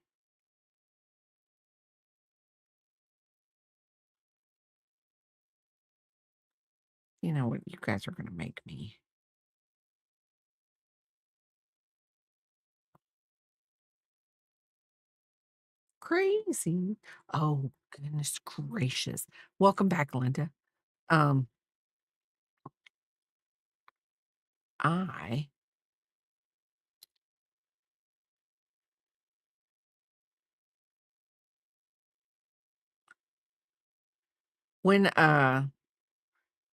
You know what? You guys are gonna make me crazy. Oh, goodness gracious. Welcome back, Linda. Um, I when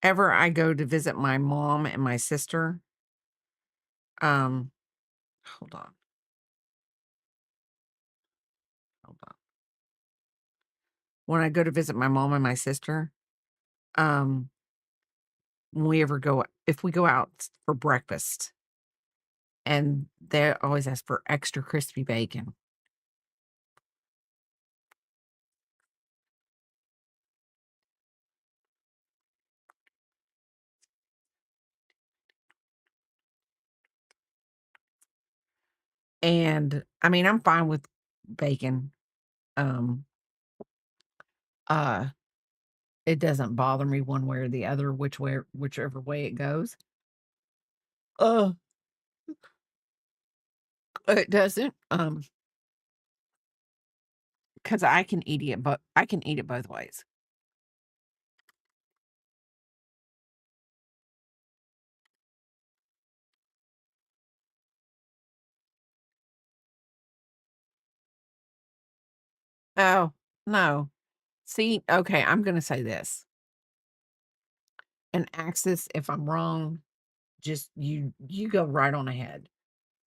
ever I go to visit my mom and my sister, um, hold on, hold on. When I go to visit my mom and my sister, um, when we ever go if we go out for breakfast, and they always ask for extra crispy bacon. And I mean, I'm fine with bacon. Um, uh, it doesn't bother me one way or the other, whichever way it goes. Uh, it doesn't. Because I can eat it, but I can eat it both ways. Oh, no. See, okay, I'm gonna say this. And Axis, if I'm wrong, just you go right on ahead.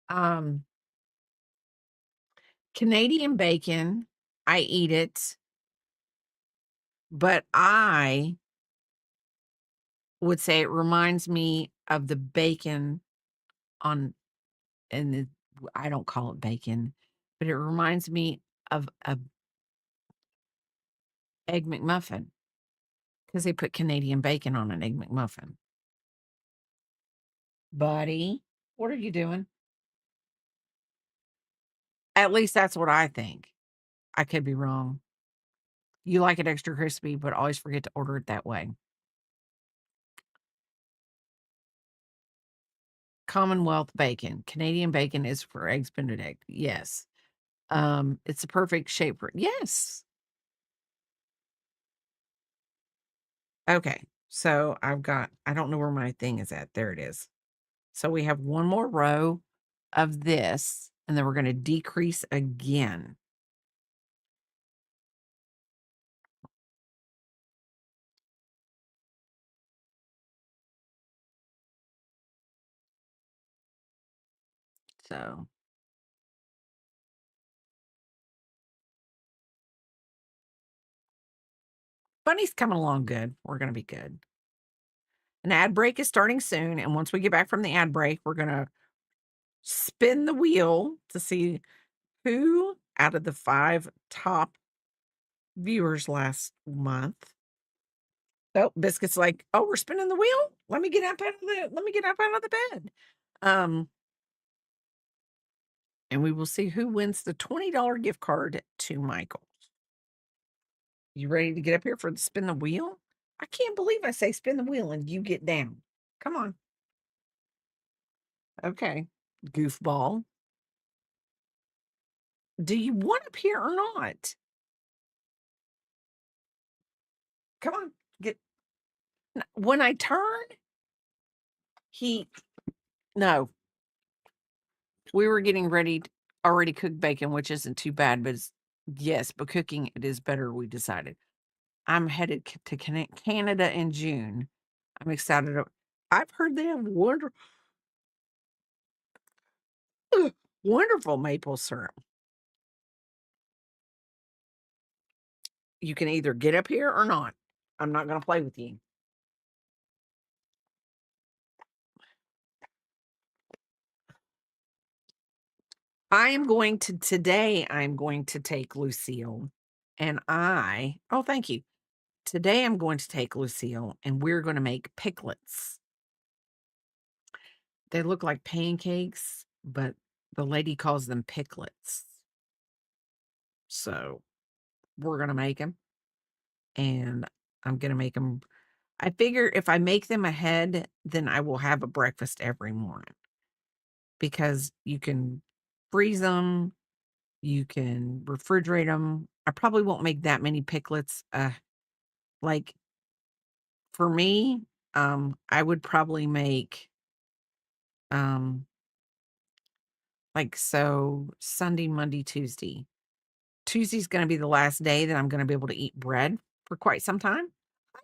Um, Canadian bacon, I eat it, but I would say it reminds me of the bacon on and I don't call it bacon, but it reminds me of a Egg McMuffin because they put Canadian bacon on an Egg McMuffin. Buddy, what are you doing? At least that's what I think. I could be wrong. You like it extra crispy, but always forget to order it that way. Commonwealth bacon. Canadian bacon is for eggs benedict. Yes. It's a perfect shape for yes. Okay. So I don't know where my thing is at. There it is. So we have one more row of this, and then we're going to decrease again. So Bunny's coming along good. We're gonna be good. An ad break is starting soon, and once we get back from the ad break, we're gonna spin the wheel to see who out of the 5 top viewers last month. Oh, Biscuit's like, "Oh, we're spinning the wheel? Let me get up out of the bed." Um, and we will see who wins the $20 gift card to Michael. You ready to get up here for the spin the wheel? I can't believe I say spin the wheel and you get down. Come on. Okay. Goofball. Do you want up here or not? Come on. Get when I turn, he no. We were getting ready to already cooked bacon, which isn't too bad, but yes, but cooking it is better, we decided. I'm headed to Canada in June. I'm excited. I've heard they have wonderful maple syrup. You can either get up here or not. I'm not going to play with you. Today, I'm going to take Lucille and oh, thank you. Today, I'm going to take Lucille and we're going to make picklets. They look like pancakes, but the lady calls them picklets. So we're going to make them and I'm going to make them. I figure if I make them ahead, then I will have a breakfast every morning because you can freeze them, you can refrigerate them. I probably won't make that many picklets. Like for me, I would probably make um like so Sunday, Monday, Tuesday. Tuesday's gonna be the last day that I'm gonna be able to eat bread for quite some time. Hi,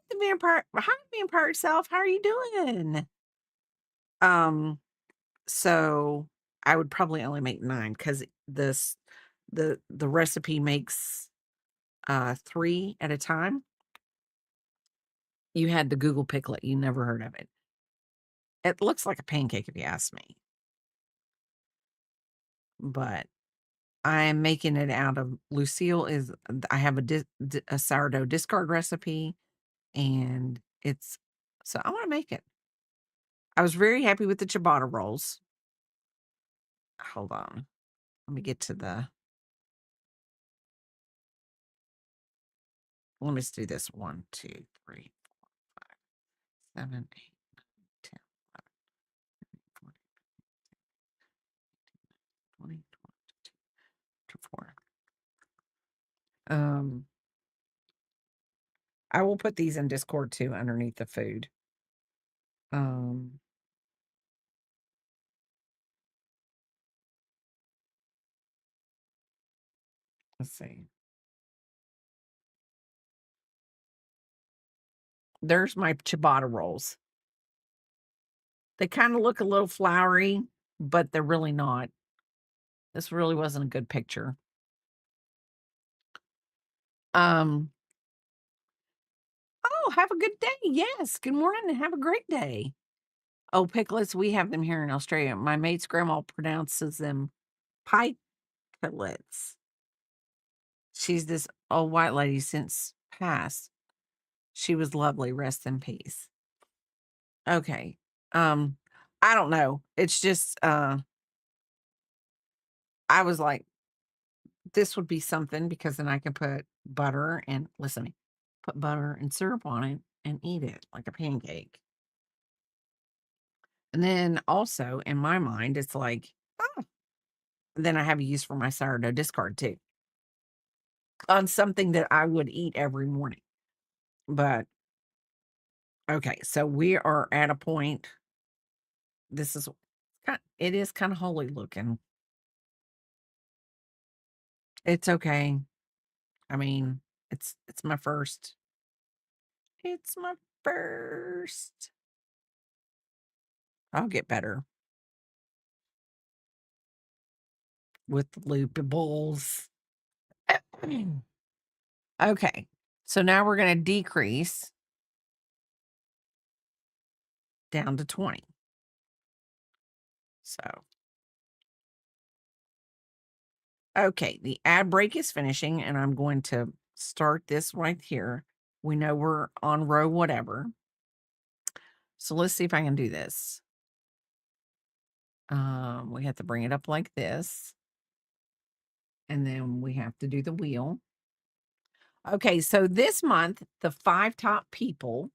vampire self. How are you doing? Um, so I would probably only make 9 because the recipe makes 3 at a time. You had the Google Piclet, you never heard of it. It looks like a pancake if you ask me, but I'm making it out of Lucille is I have a sourdough discard recipe, and it's so I wanna make it. I was very happy with the ciabatta rolls. Hold on. Let me get to let me just do this. 1, 2, 3, 7, 8, 10, 11, 20, 24. I will put these in Discord too underneath the food. Um, let's see. There's my ciabatta rolls. They kind of look a little floury, but they're really not. This really wasn't a good picture. Um, oh, have a good day. Yes. Good morning and have a great day. Oh, picklets, we have them here in Australia. My mate's grandma pronounces them picklets. She's this old white lady since passed. She was lovely. Rest in peace. Okay. Um, I don't know. It's just I was like, this would be something because then I can put butter and listen, put butter and syrup on it and eat it like a pancake. And then also in my mind, it's like, oh, then I have a use for my sourdough discard too on something that I would eat every morning. But okay, so we are at a point. This is it is kind of holy looking. It's okay. I mean, it's my first. It's my first. I'll get better. with the loopables. Okay, so now we're going to decrease down to 20. So, okay, the ad break is finishing, and I'm going to start this right here. We know we're on row whatever. So let's see if I can do this. We have to bring it up like this, and then we have to do the wheel. Okay, so this month, the 5 top people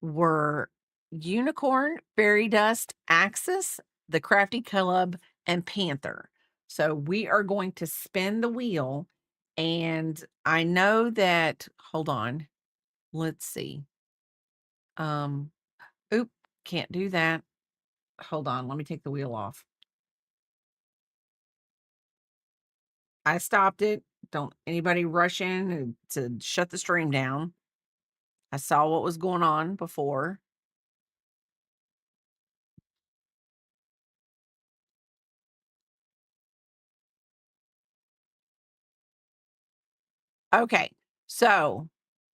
were Unicorn, Fairy Dust, Axis, the Crafty Club, and Panther. So we are going to spin the wheel, and I know that, hold on, let's see. Oop, can't do that. Hold on, let me take the wheel off. I stopped it. Don't anybody rush in to shut the stream down. I saw what was going on before. Okay. So,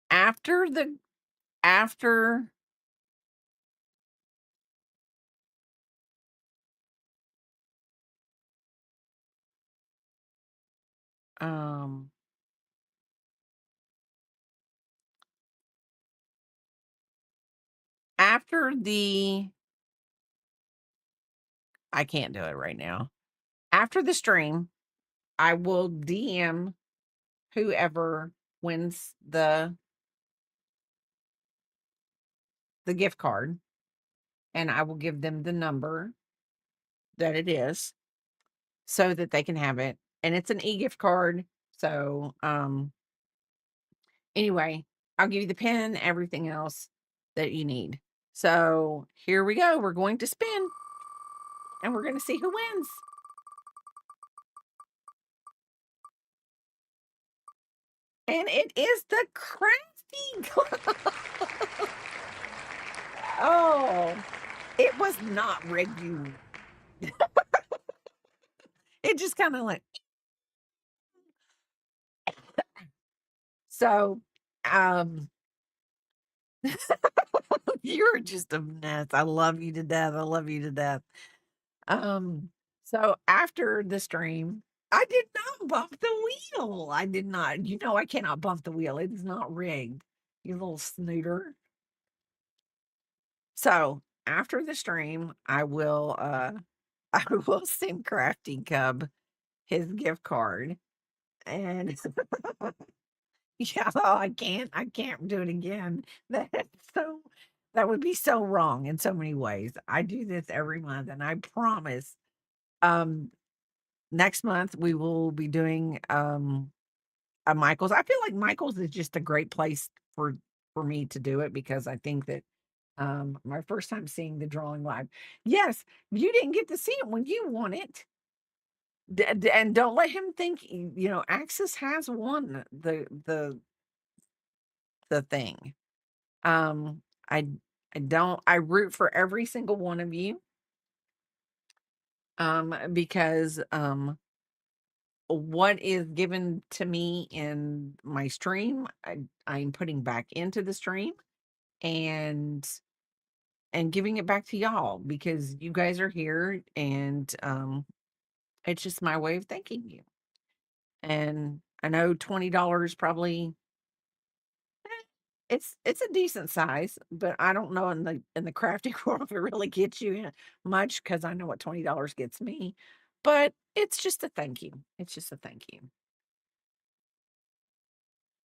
after the after um after the I can't do it right now. After the stream, I will DM whoever wins the gift card, and I will give them the number that it is so that they can have it. And it's an e-gift card. So, anyway, I'll give you the pen, everything else that you need. So, here we go. We're going to spin, and we're going to see who wins. And it is the Crafty Club. Oh, it was not rigged, you. It just kind of like so. Um, you're just a mess. I love you to death. I love you to death. So after the stream, I did not bump the wheel. I did not. You know, I cannot bump the wheel. It is not rigged. You little snooter. So after the stream, I will I will send Crafty Cub his gift card. And yeah, oh, I can't do it again. That's so that would be so wrong in so many ways. I do this every month, and I promise um next month we will be doing a Michael's. I feel like Michael's is just a great place for me to do it because I think that my first time seeing the drawing live. Yes, you didn't get to see it when you won it. And don't let him think Axis has won the thing. Um I I don't I root for every single one of you because what is given to me in my stream, I'm putting back into the stream and giving it back to y'all because you guys are here and it's just my way of thanking you. And I know $20 probably it's a decent size, but I don't know in the crafting world if it really gets you much because I know what $20 gets me. But it's just a thank you. It's just a thank you.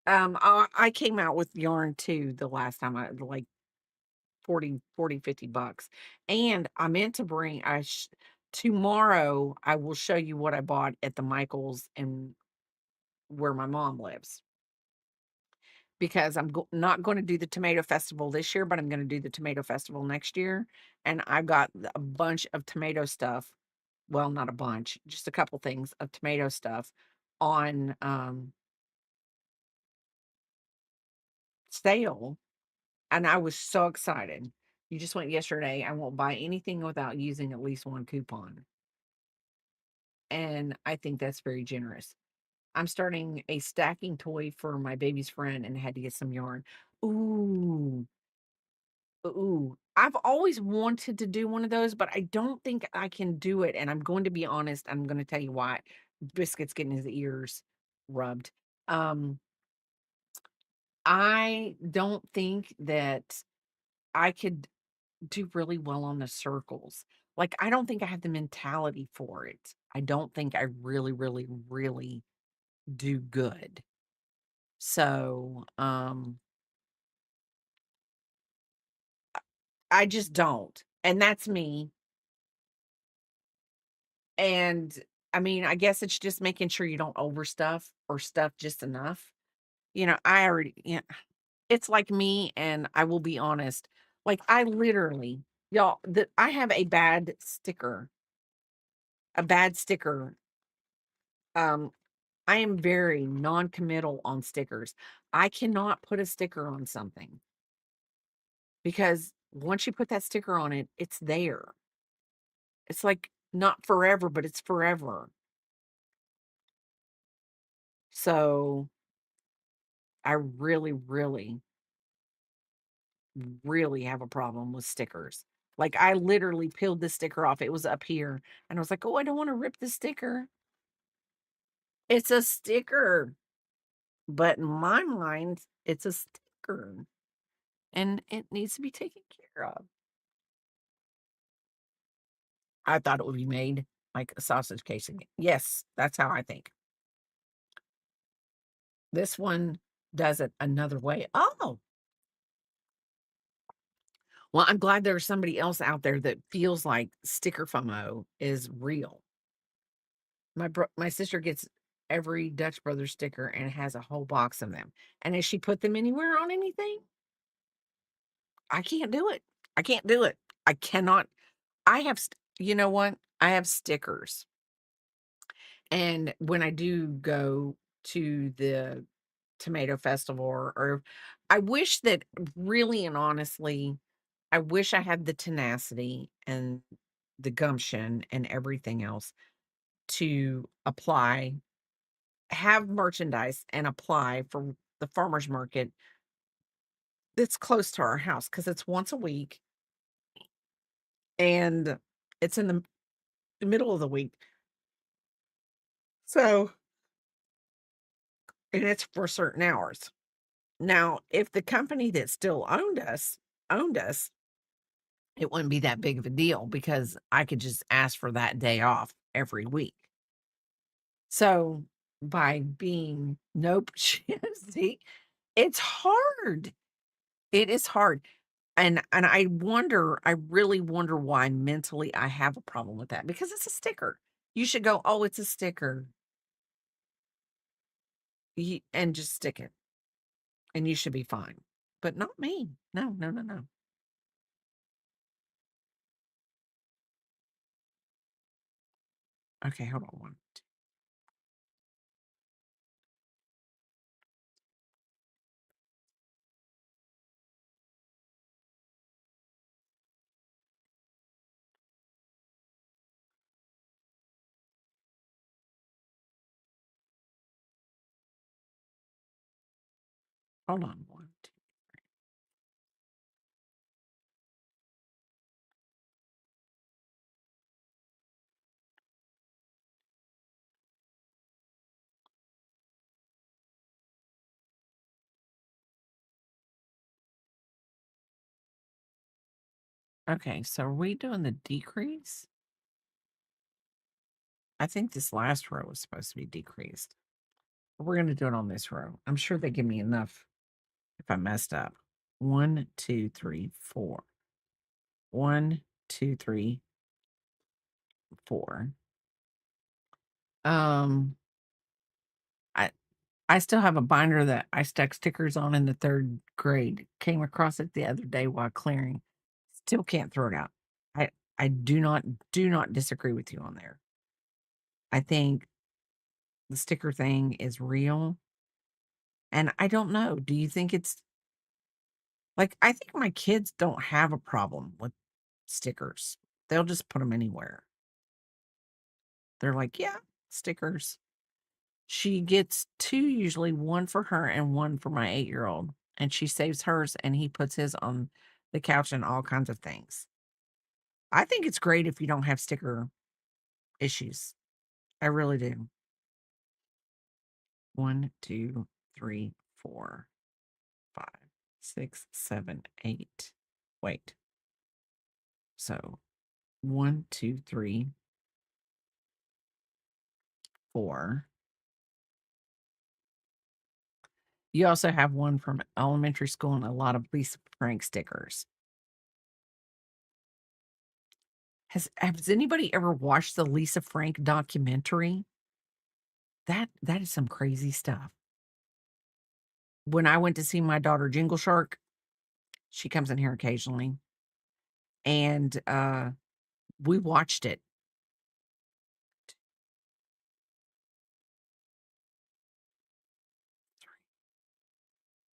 I came out with yarn too the last time I like 50 bucks. And I meant to bring tomorrow I will show you what I bought at the Michaels and where my mom lives. Because I'm not going to do the tomato festival this year, but I'm going to do the tomato festival next year. And I've got a bunch of tomato stuff. Well, not a bunch, just a couple things of tomato stuff on sale. And I was so excited. You just went yesterday. I won't buy anything without using at least one coupon. and I think that's very generous. I'm starting a stacking toy for my baby's friend and had to get some yarn. Ooh, ooh. I've always wanted to do one of those, but I don't think I can do it. And I'm going to be honest. I'm going to tell you why. Biscuit's getting his ears rubbed. Um, I don't think that I could do really well on the circles. Like, I don't think I have the mentality for it. I don't think I really, really, really do good. So, I just don't. And that's me. And I mean, I guess it's just making sure you don't overstuff or stuff just enough. I already, it's like me, and I will be honest. Like, I literally, y'all, I have a bad sticker. Um, I am very non-committal on stickers. I cannot put a sticker on something because once you put that sticker on it, it's there. It's like not forever, but it's forever. So I really, really, really have a problem with stickers. Like, I literally peeled the sticker off. It was up here, and I was like, "Oh, I don't want to rip the sticker." It's a sticker, but in my mind, it's a sticker, and it needs to be taken care of. I thought it would be made like a sausage casing. Yes, that's how I think. This one does it another way. Oh, well, I'm glad there's somebody else out there that feels like sticker FOMO is real. My sister gets every Dutch Brothers sticker and has a whole box of them. And has she put them anywhere on anything? I can't do it. I can't do it. I cannot. You know what? I have stickers. And when I do go to the tomato festival, or I wish that really and honestly, I wish I had the tenacity and the gumption and everything else to apply, have merchandise and apply for the farmer's market that's close to our house because it's once a week and it's in the middle of the week. So, and it's for certain hours. Now, if the company that still owned us, it wouldn't be that big of a deal because I could just ask for that day off every week. So, by being nope, see, it's hard. It is hard. And I really wonder why mentally I have a problem with that because it's a sticker. You should go, "Oh, it's a sticker," and just stick it, and you should be fine. But not me. No, no, no, no. Okay, hold on one. Hold on one. Two. Okay, so are we doing the decrease? I think this last row was supposed to be decreased. We're gonna do it on this row. I'm sure they give me enough if I messed up. One, two, three, four. One, two, three, four. Um, I I still have a binder that I stuck stickers on in the 3rd grade. Came across it the other day while clearing. Still can't throw it out. I I do not disagree with you on there. I think the sticker thing is real, and I don't know. Do you think it's like I think my kids don't have a problem with stickers. They'll just put them anywhere. They're like, "Yeah, stickers." She gets 2 usually, 1 for her and 1 for my 8-year-old, and she saves hers, and he puts his on the couch and all kinds of things. I think it's great if you don't have sticker issues. I really do. 1, 2, 3, 4, 5, 6, 7, 8. Wait. So 1, 2, 3, 4. You also have one from elementary school and a lot of Lisa Frank stickers. Has anybody ever watched the Lisa Frank documentary? That is some crazy stuff. When I went to see my daughter Jingle Shark, she comes in here occasionally, and, we watched it.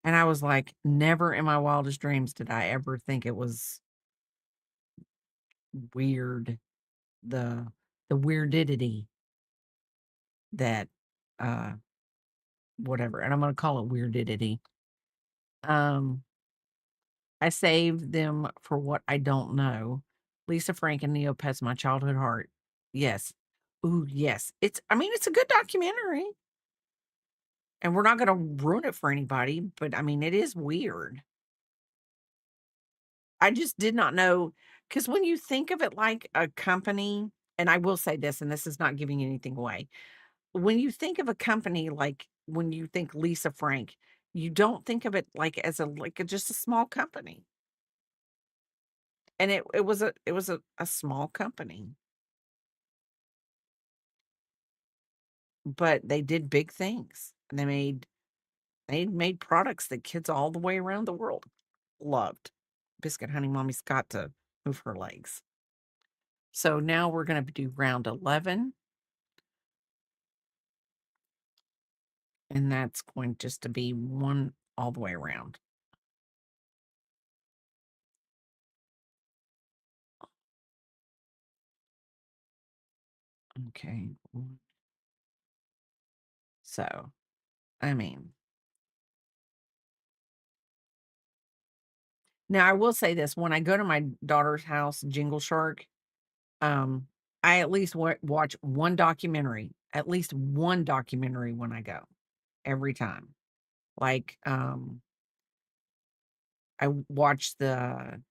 And I was like, never in my wildest dreams did I ever think it was weird, the weirdidity that, uh, whatever, and I'm gonna call it weirdidity. Um, I saved them for what I don't know. Lisa Frank and Neopets, My Childhood Heart. Yes. Ooh, yes. I mean, it's a good documentary, and we're not gonna ruin it for anybody, but I mean, it is weird. I just did not know because when you think of it like a company, and I will say this, and this is not giving anything away. When you think of a company, like when you think Lisa Frank, you don't think of it like as just a small company. And it was a small company, but they did big things. And they made products that kids all the way around the world loved. Biscuit Honey Mommy's got to move her legs. So now we're gonna do round 11, and that's going just to be 1 all the way around. Okay. So, I mean, now I will say this, when I go to my daughter's house, Jingle Shark, um, I at least watch 1 documentary, at least 1 documentary when I go, every time. Like, I watched the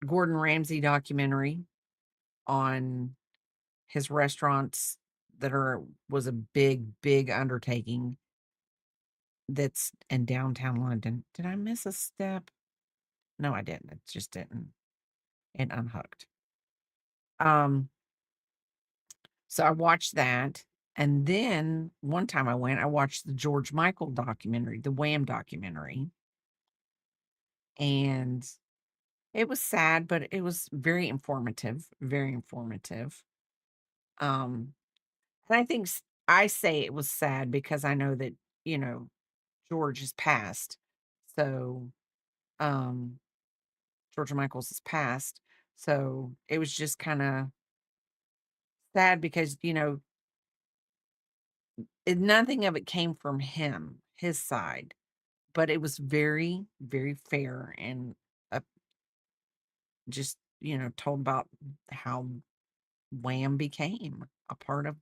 Gordon Ramsay documentary on his restaurants that was a big, big undertaking that's in downtown London. Did I miss a step? No, I didn't. It just didn't. It unhooked. Um, so I watched that. And then one time I watched the George Michael documentary, the Wham documentary. And it was sad, but it was very informative, very informative. Um, and I think I say it was sad because I know that, you know, George has passed. So, um, George Michael's has passed. So it was just kind of sad because, nothing of it came from him, his side, but it was very, very fair and uh, just, told about how Wham became a part of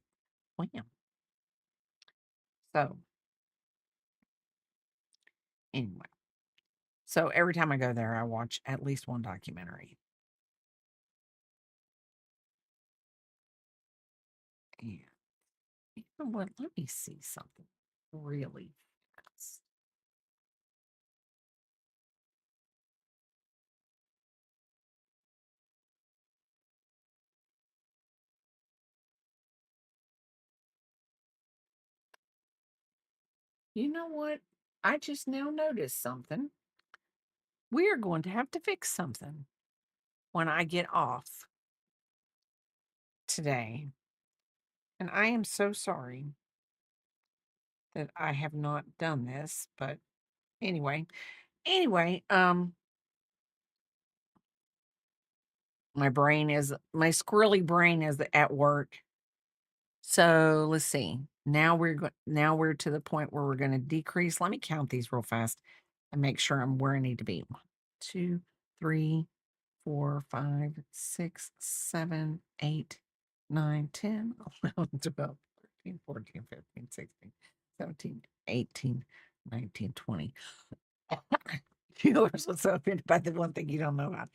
Wham. So, anyway, so every time I go there, I watch at least 1 documentary. And you know what? Let me see something really fast. You know what? I just now noticed something. We are going to have to fix something when I get off today. And I am so sorry that I have not done this, but anyway, anyway, my squirrely brain is at work. So let's see. Now we're to the point where we're going to decrease. Let me count these real fast and make sure I'm where I need to be. 1, 2, 3, 4, 5, 6, 7, 8, 9, 10, 11, 12, 13, 14, 15, 16, 17, 18, 19, 20. You are so offended by the one thing you don't know about.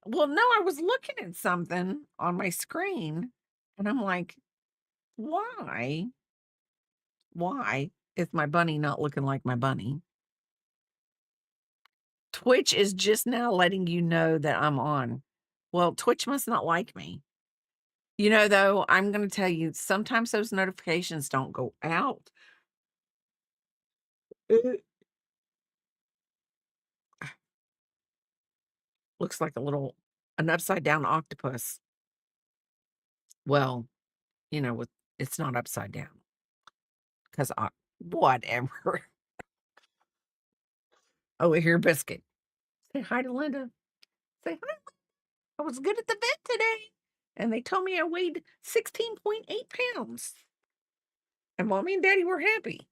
Well, no, I was looking at something on my screen and I'm like, why? Why is my bunny not looking like my bunny? Twitch is just now letting you know that I'm on. Well, Twitch must not like me. You know, though, I'm going to tell you, sometimes those notifications don't go out. It looks like an upside down octopus. Well, with it's not upside down because whatever. Oh, here, Biscuit. Say hi to Linda. Say hi. I was good at the vet today. And they told me I weighed 16.8 pounds. And Mommy and Daddy were happy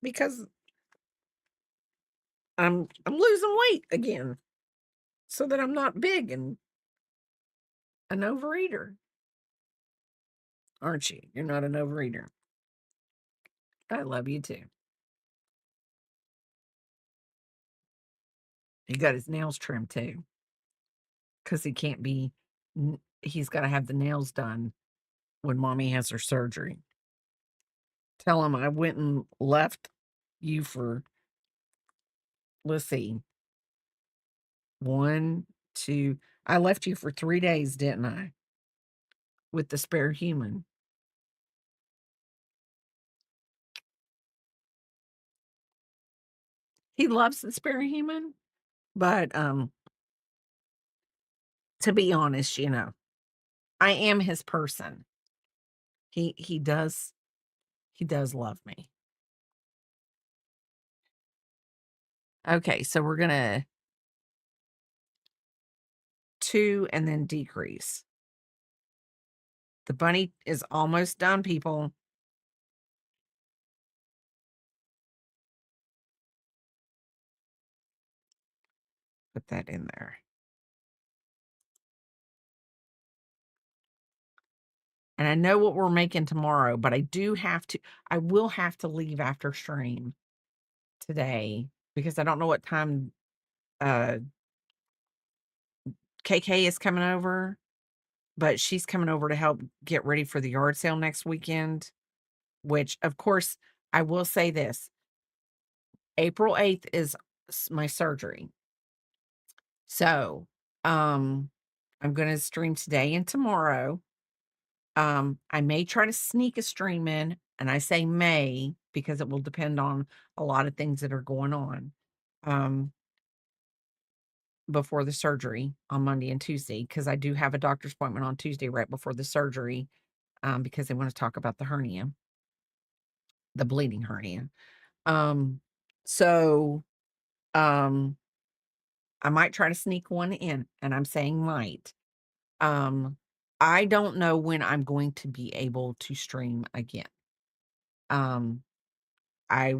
because I'm losing weight again so that I'm not big and an overeater. Aren't you? You're not an overeater. I love you too. He got his nails trimmed too because he can't be, he's got to have the nails done when Mommy has her surgery. Tell him I went and left you for, let's see, 1, 2, I left you for 3 days, didn't I? With the spare human. He loves the spare human, but to be honest, I am his person. He does love me. Okay, so we're gonna 2 and then decrease. The bunny is almost done, people. Put that in there. And I know what we're making tomorrow, but I will have to leave after stream today because I don't know what time uh KK is coming over, but she's coming over to help get ready for the yard sale next weekend, which of course I will say this. April 8th is my surgery. So, I'm going to stream today and tomorrow. I may try to sneak a stream in, and I say may because it will depend on a lot of things that are going on. Um, before the surgery on Monday and Tuesday, because I do have a doctor's appointment on Tuesday right before the surgery, because they want to talk about the hernia, the bleeding hernia. Um, so, um, I might try to sneak one in, and I'm saying might. Um, I don't know when I'm going to be able to stream again. Um, I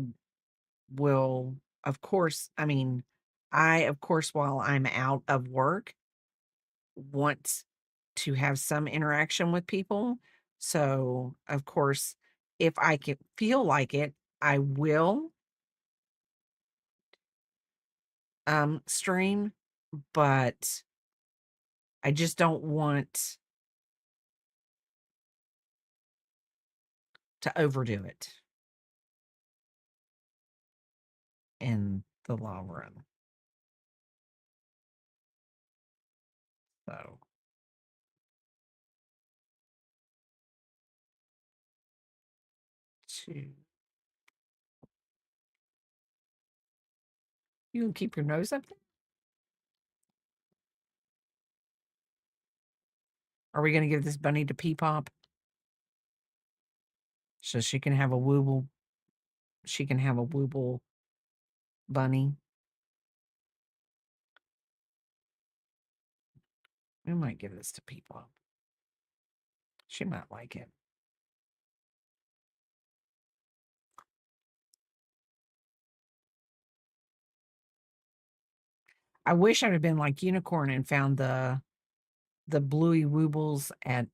will, of course, of course, while I'm out of work, want to have some interaction with people. So, of course, if I can feel like it, I will stream, but I just don't want to overdo it in the long run. So, two. You can keep your nose up there? Are we gonna give this bunny to Pee Pop so she can have a wooble? She can have a wooble bunny. We might give this to Pee Pop. She might like it. I wish I'd have been like Unicorn and found the Bluey Woobles at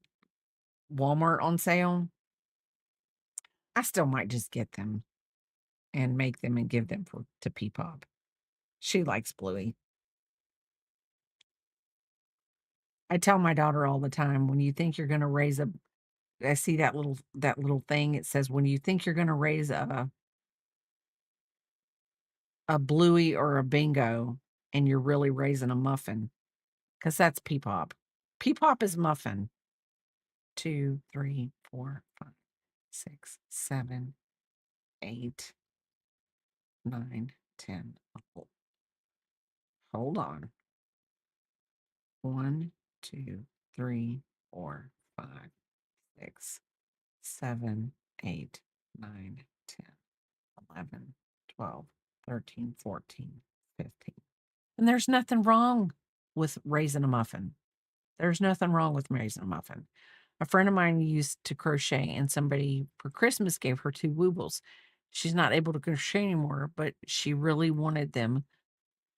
Walmart on sale. I still might just get them and make them and give them to Peepop. She likes Bluey. I tell my daughter all the time, when you think you're gonna raise a I see that little thing, it says, "When you think you're gonna raise a Bluey or a Bingo, and you're really raising a Muffin," because that's Peepop. Peepop is Muffin. 2, 3, 4, 5, 6, 7, 8, 9, 10. Hold on. 1, 2, 3, 4, 5, 6, 7, 8, 9, 10, 11, 12, 13, 14, 15. And there's nothing wrong with raising a muffin. There's nothing wrong with raising a muffin. A friend of mine used to crochet, and somebody for Christmas gave her 2 Woobles. She's not able to crochet anymore, but she really wanted them.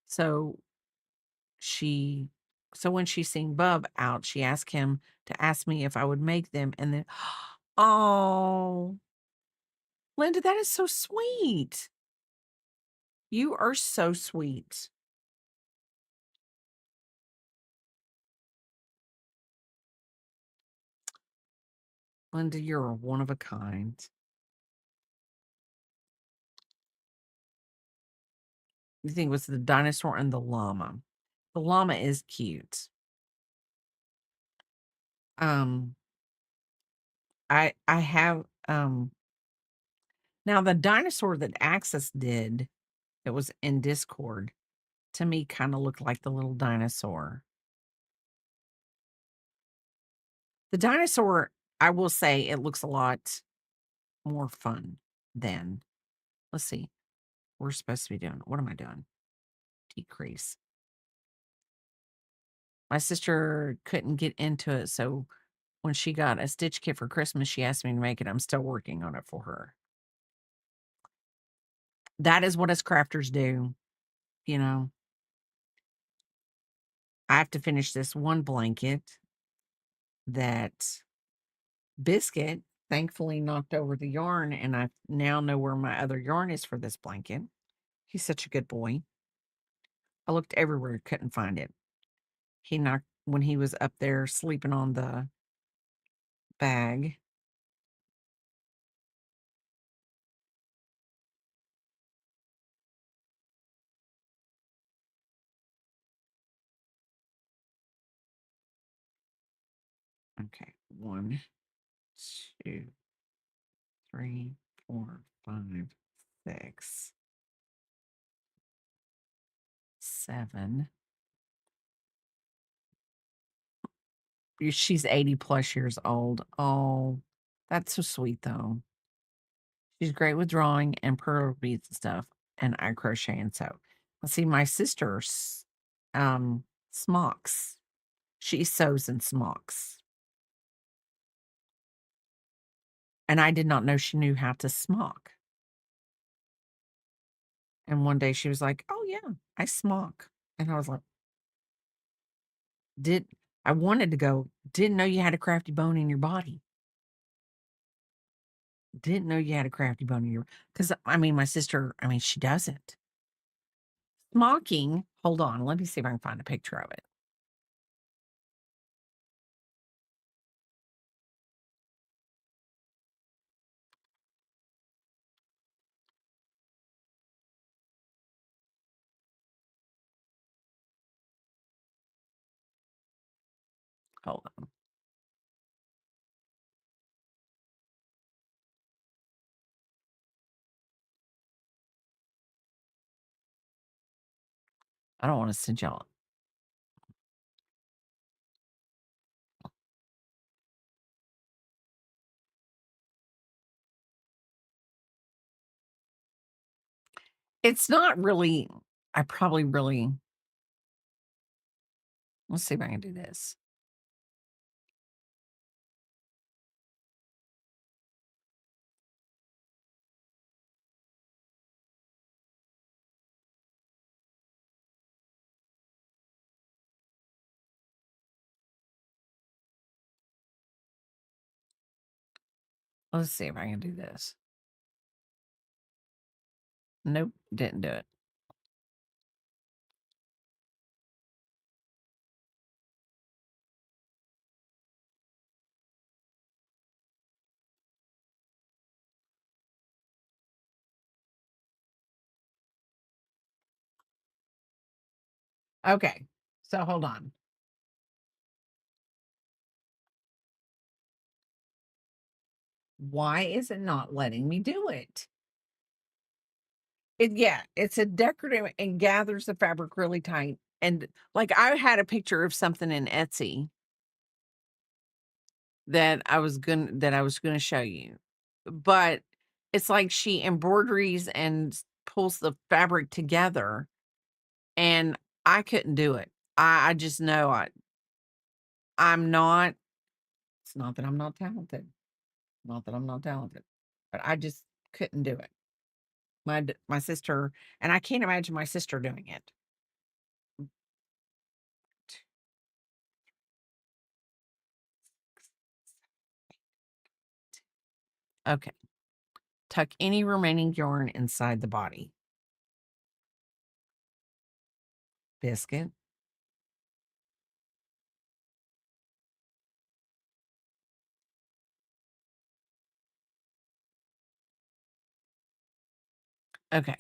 So she when she seen Bub out, she asked him to ask me if I would make them, and then oh, Linda, that is so sweet. You are so sweet. Linda, you're a one of a kind. You think it was the dinosaur and the llama. The llama is cute. Um, I have, now the dinosaur that Axis did, that was in Discord, to me kinda looked like the little dinosaur. The dinosaur, I will say it looks a lot more fun than, let's see, we're supposed to be doing, what am I doing? Decrease. My sister couldn't get into it, so when she got a stitch kit for Christmas, she asked me to make it. I'm still working on it for her. That is what us crafters do, you know? I have to finish this one blanket that Biscuit thankfully knocked over the yarn, and I now know where my other yarn is for this blanket. He's such a good boy. I looked everywhere, couldn't find it. He knocked when he was up there sleeping on the bag. Okay, 1, 2, 3, 4, 5, 6, 7. She's 80 plus years old. Oh, that's so sweet though. She's great with drawing and pearl beads and stuff, and I crochet and sew. Let's see, my sister's smocks. She sews and smocks. And I did not know she knew how to smock. And one day she was like, "Oh yeah, I smock." And I was like, "Did I wanted to go, didn't know you had a crafty bone in your body. Didn't know you had a crafty bone in your," because I mean, my sister, I mean, she doesn't. Smocking, hold on, let me see if I can find a picture of it. Hold on. I don't wanna send y'all. It's not really, I probably really, let's see if I can do this. Let's see if I can do this. Nope, didn't do it. Okay, so hold on. Why is it not letting me do it? Yeah, it's a decorative and gathers the fabric really tight. And like I had a picture of something in Etsy that I was gonna show you. But it's like she embroideries and pulls the fabric together, and I couldn't do it. I just know I'm not. It's not that I'm not talented. Not that I'm not talented, but I just couldn't do it. My sister, and I can't imagine my sister doing it. Okay. Tuck any remaining yarn inside the body. Biscuit. Okay.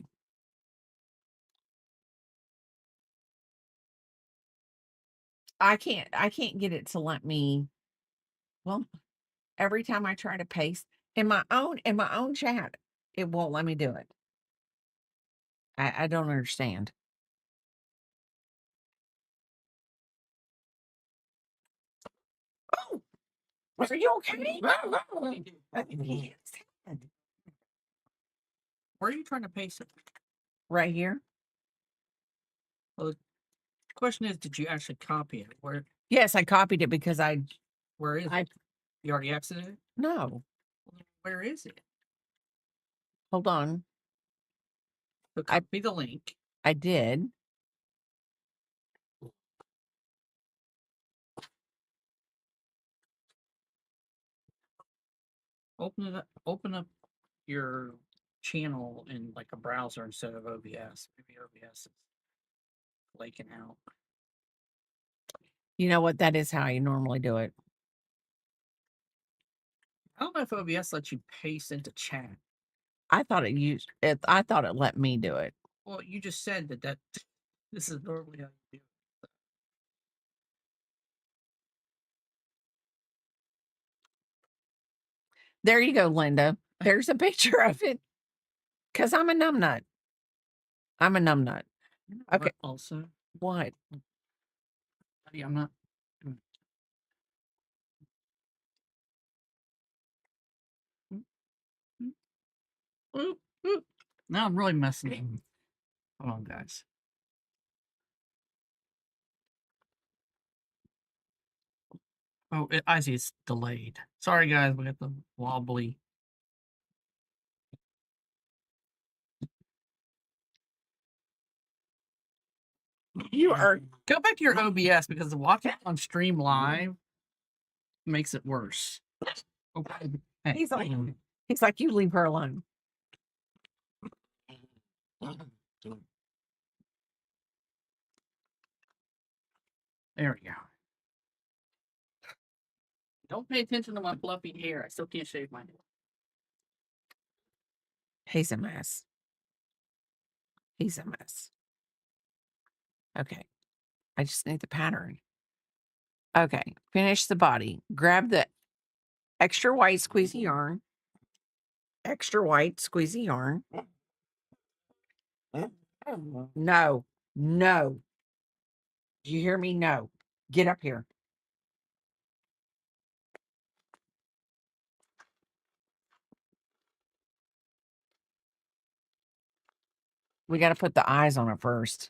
I can't get it to let me. Well, every time I try to paste in my own chat, it won't let me do it. I don't understand. Oh, are you okay? Where are you trying to paste it? Right here. Well, the question is, did you actually copy it? Yes, I copied it because Where is I it? You already exited it? no. Where is it? Hold on. So I- copy the link. I did. Open it up. Open up your channel in like a browser instead of OBS. Maybe OBS is flaking out. You know what? That is how you normally do it. I don't know if OBS lets you paste into chat. I thought it used it. I thought it let me do it. Well, you just said that this is normally how you do it. There you go, Linda. There's a picture of it. Cause I'm a numbnut. I'm a numbnut. Okay. Also, What? buddy, I'm not. Oop, oop. Now I'm really messing up. Hold on, guys. Oh, I see it's delayed. Sorry, guys. We got the wobbly. You are. Go back to your OBS because the watching on stream live makes it worse. Okay. Hey. He's like, you leave her alone. There we go. Don't pay attention to my fluffy hair. I still can't shave my head. He's a mess. He's a mess. Okay. I just need the pattern. Okay. Finish the body. Grab the extra white squeezy yarn. Extra white squeezy yarn. No. No. Do you hear me? No. Get up here. We got to put the eyes on it first.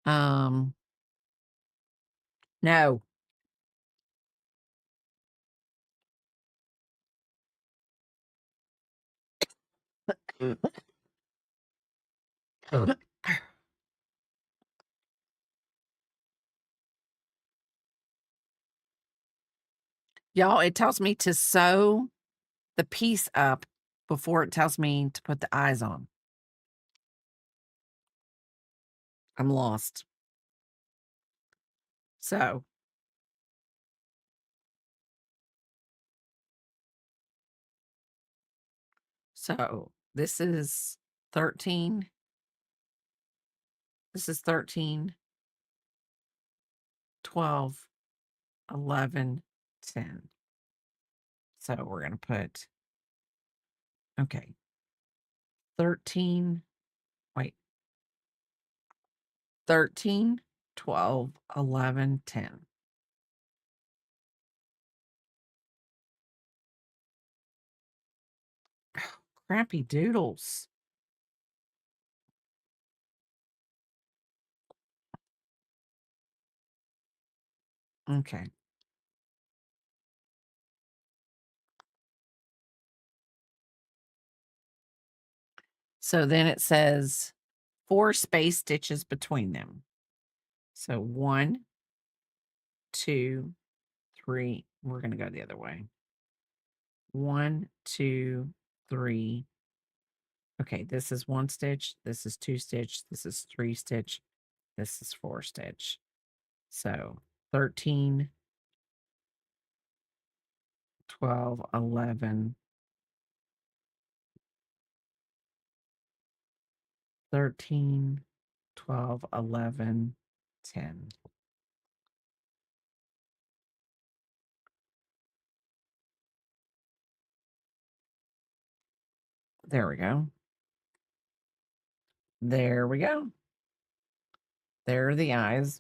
No. Y'all, it tells me to sew the piece up before it tells me to put the eyes on. I'm lost. So this is 13. This is 13, 12, 11, 10. So we're going to put, okay, 13, wait, 13, 12, 11, 10. Crappy doodles. Okay. So then it says 4 space stitches between them. So 1, 2, 3. We're going to go the other way. 1, 2, 3. Okay, this is 1 stitch. This is 2 stitch. This is 3 stitch. This is 4 stitch. So 13, 12, 11, 13, 12, 11, 10. There we go. There we go. There are the eyes.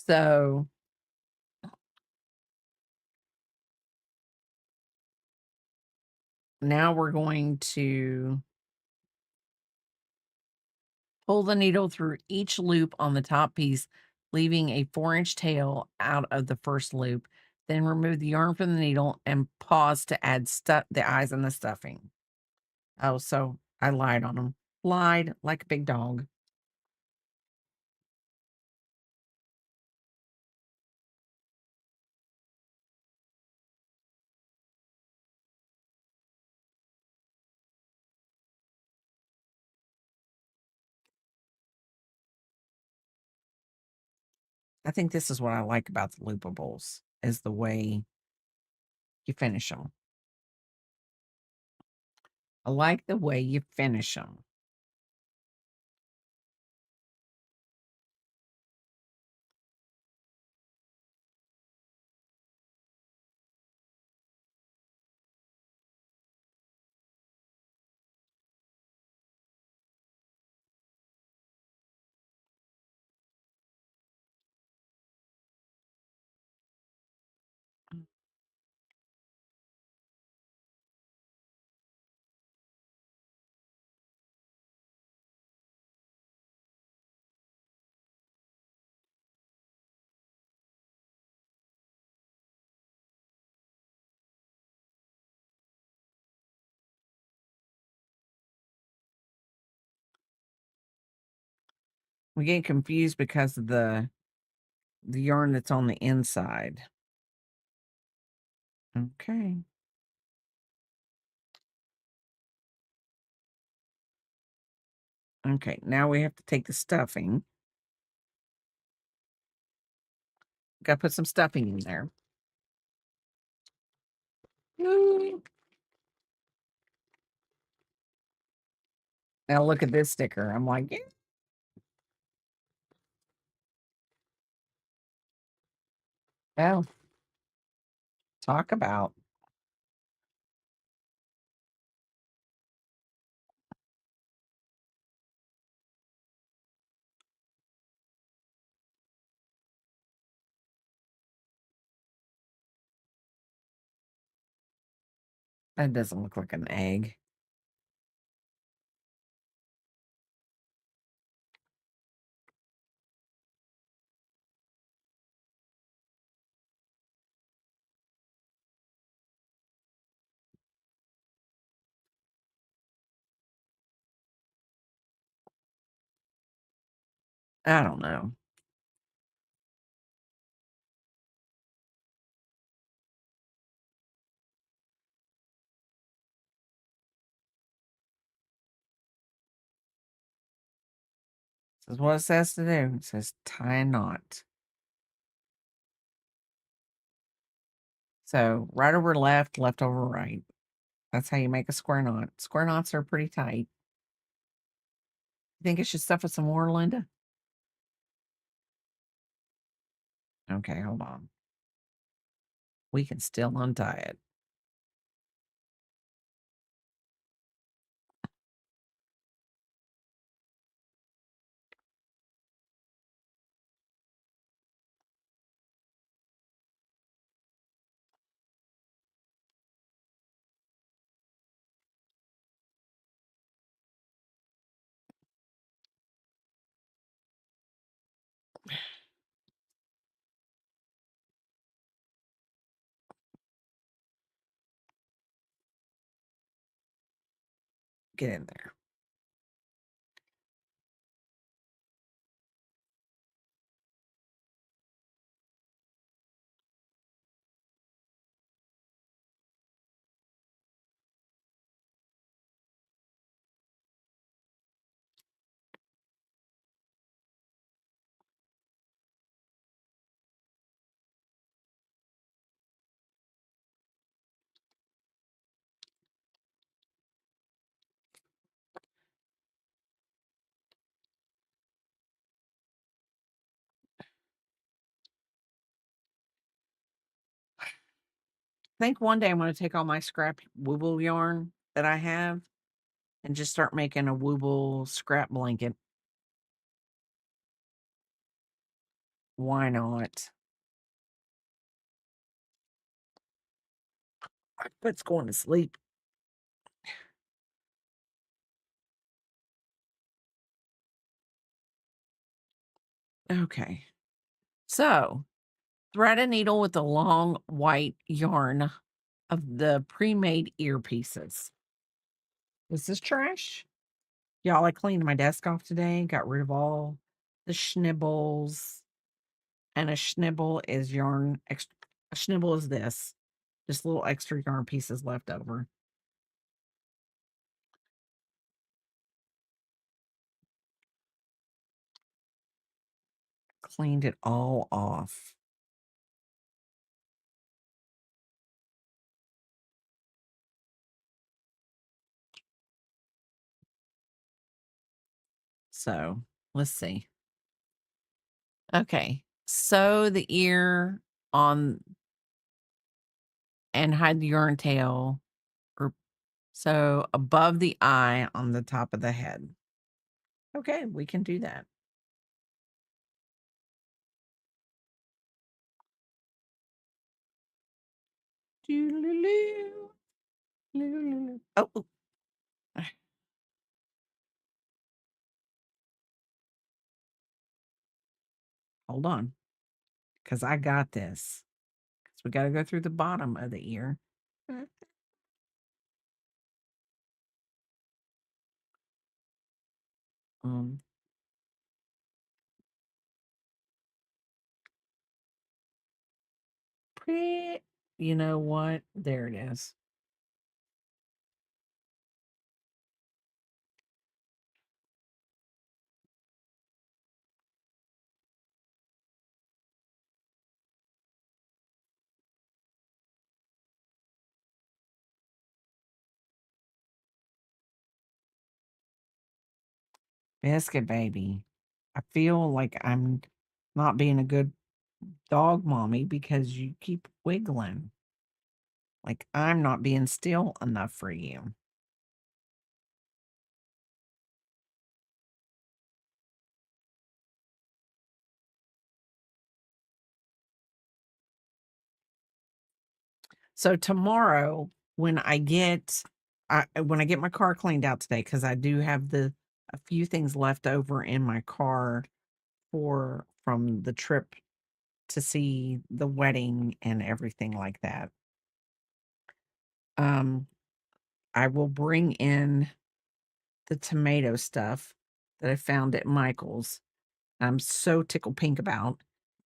So now we're going to pull the needle through each loop on the top piece, leaving a 4-inch tail out of the first loop. Then remove the yarn from the needle and pause to add the eyes and the stuffing. Oh, so I lied on them. Lied like a big dog. I think this is what I like about the loopables, is the way you finish them. I like the way you finish them. We get confused because of the yarn that's on the inside. Okay. Okay, now we have to take the stuffing. Got to put some stuffing in there. Now look at this sticker. I'm like, yeah. Oh, talk about. That doesn't look like an egg. I don't know. This is what it says to do. It says tie a knot. So right over left, left over right. That's how you make a square knot. Square knots are pretty tight. You think it should stuff it some more, Linda? Okay, hold on. We can still untie it. Get in there. I think one day I'm going to take all my scrap Wooble yarn that I have and just start making a Wooble scrap blanket. Why not? My foot's going to sleep. Okay. So, thread a needle with the long white yarn of the pre-made earpieces. This is trash. Y'all, I cleaned my desk off today, got rid of all the schnibbles. And a schnibble is yarn. A schnibble is this. Just little extra yarn pieces left over. Cleaned it all off. So let's see. Okay. Sew the ear on and hide the yarn tail. Or so above the eye on the top of the head. Okay, we can do that. Oh, oh. Hold on. Because I got this. So we got to go through the bottom of the ear. Um, you know what? There it is. Biscuit baby. I feel like I'm not being a good dog mommy because you keep wiggling. Like I'm not being still enough for you. So tomorrow, when I get my car cleaned out today, because I do have a few things left over in my car from the trip to see the wedding and everything like that. I will bring in the tomato stuff that I found at Michael's. I'm so tickled pink about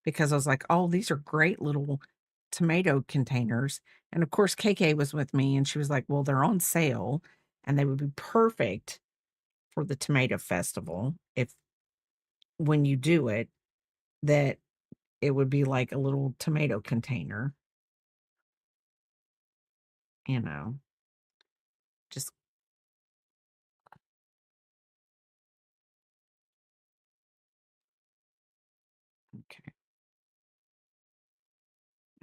because I was like, oh, these are great little tomato containers. And of course, KK was with me and she was like, well, they're on sale and they would be perfect for the tomato festival when you do it, that it would be like a little tomato container, you know, just okay.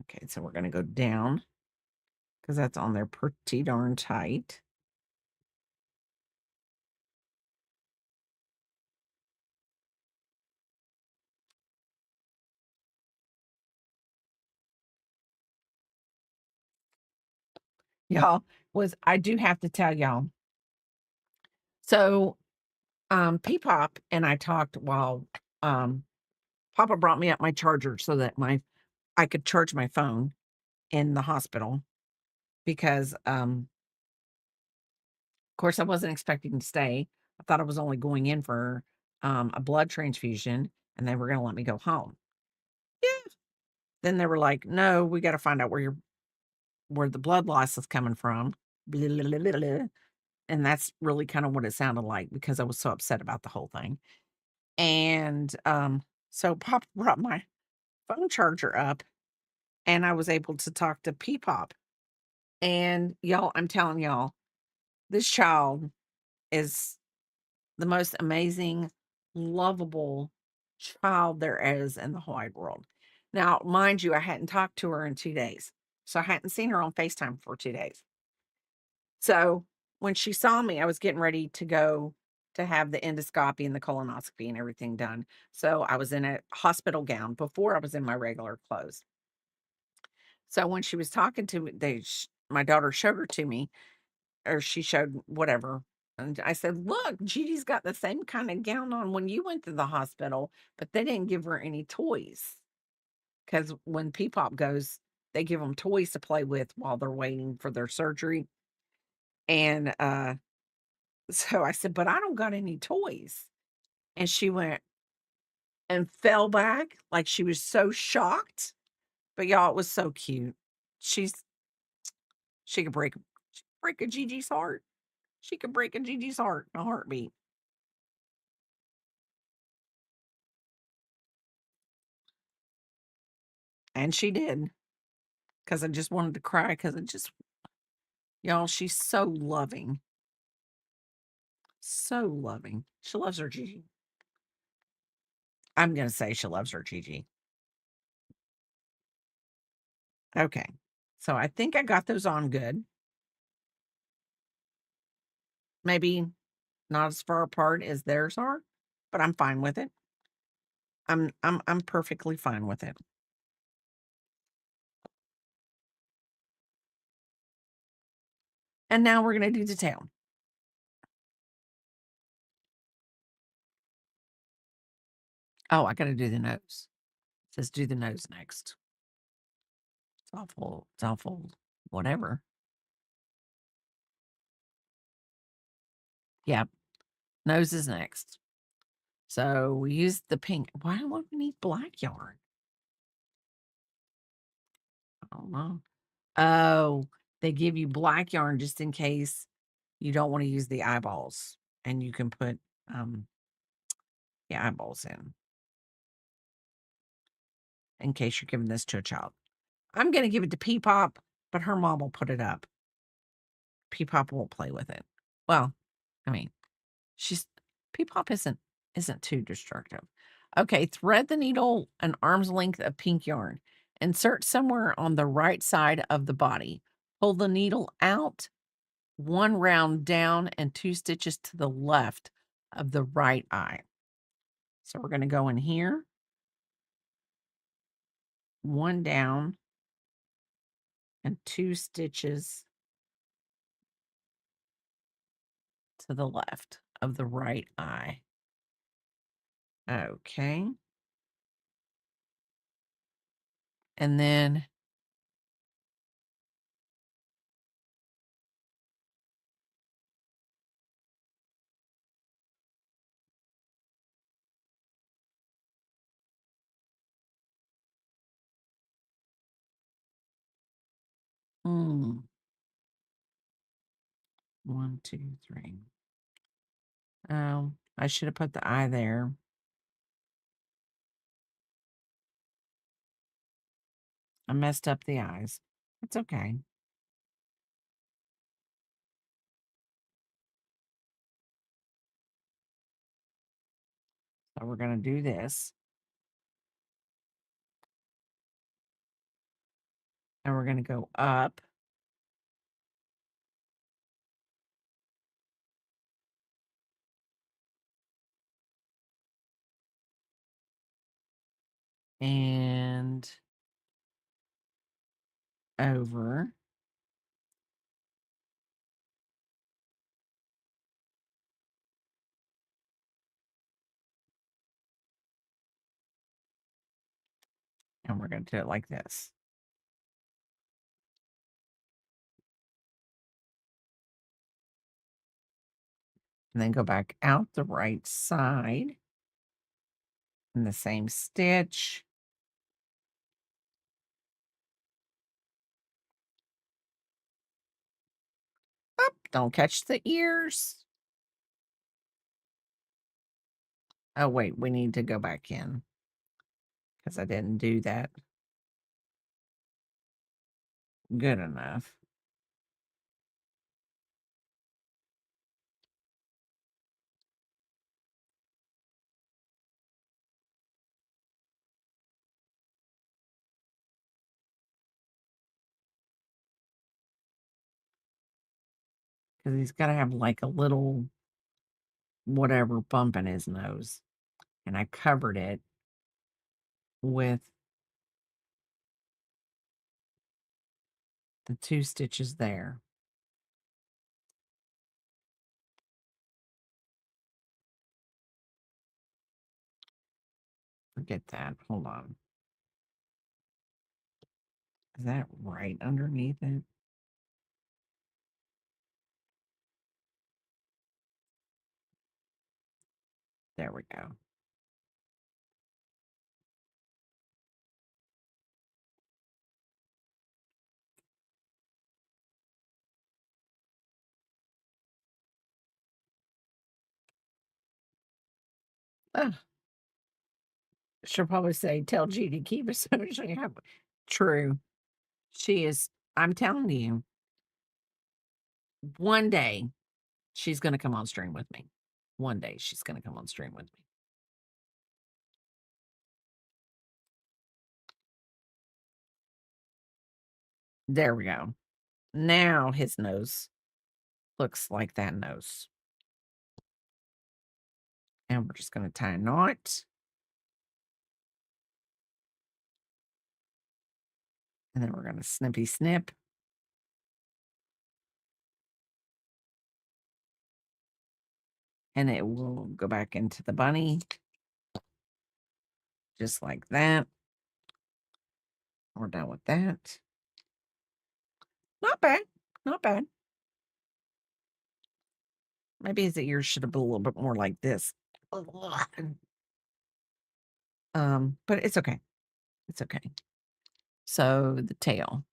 Okay, so we're gonna go down because that's on there pretty darn tight. Y'all, I do have to tell y'all. So, P-Pop and I talked while Papa brought me up my charger so that I could charge my phone in the hospital because of course I wasn't expecting to stay. I thought I was only going in for a blood transfusion and they were going to let me go home. Yeah. Then they were like, "No, we got to find out where the blood loss is coming from." Blah, blah, blah, blah, blah. And that's really kind of what it sounded like because I was so upset about the whole thing. And so Pop brought my phone charger up and I was able to talk to P-Pop. And y'all, I'm telling y'all, this child is the most amazing, lovable child there is in the whole wide world. Now, mind you, I hadn't talked to her in 2 days. So I hadn't seen her on FaceTime for 2 days. So when she saw me, I was getting ready to go to have the endoscopy and the colonoscopy and everything done. So I was in a hospital gown before I was in my regular clothes. So when she was talking to me, my daughter showed her to me, or she showed whatever. And I said, "Look, Gigi's got the same kind of gown on when you went to the hospital, but they didn't give her any toys. Because when P-Pop goes, they give them toys to play with while they're waiting for their surgery." And so I said, "But I don't got any toys." And she went and fell back like she was so shocked. But y'all, it was so cute. She's she could break a Gigi's heart. She could break a Gigi's heart in a heartbeat. And she did. Because I just wanted to cry because it just y'all, she's so loving. So loving. She loves her Gigi. I'm gonna say she loves her Gigi. Okay. So I think I got those on good. Maybe not as far apart as theirs are, but I'm fine with it. I'm perfectly fine with it. And now we're gonna do the tail. Oh, I gotta do the nose. It says do the nose next. It's awful, whatever. Yep. Nose is next. So we use the pink. Why would we need black yarn? I don't know. Oh, they give you black yarn just in case you don't want to use the eyeballs, and you can put the eyeballs in case you're giving this to a child. I'm gonna give it to P-Pop, but her mom will put it up. P-Pop won't play with it. Well, I mean, she's P-Pop isn't too destructive. Okay, thread the needle an arm's length of pink yarn. Insert somewhere on the right side of the body. Pull the needle out, one round down, and 2 stitches to the left of the right eye. So we're going to go in here, 1 down, and 2 stitches to the left of the right eye. Okay. And then hmm, 1, 2, 3. Oh, I should have put the eye there. I messed up the eyes. It's okay. So we're going to do this. And we're going to go up. And over. And we're going to do it like this. And then go back out the right side in the same stitch. Up, don't catch the ears. Oh, wait, we need to go back in because I didn't do that good enough. Because he's got to have like a little whatever bump in his nose. And I covered it with the 2 stitches there. Forget that. Hold on. Is that right underneath it? There we go. Ah, she'll probably say, tell G to keep it so she have. True. She is, I'm telling you, one day she's going to come on stream with me. One day she's going to come on stream with me. There we go. Now his nose looks like that nose. And we're just going to tie a knot. And then we're going to snippy snip. And it will go back into the bunny. Just like that. We're done with that. Not bad. Not bad. Maybe his ears should have been a little bit more like this. But it's okay. It's okay. So the tail.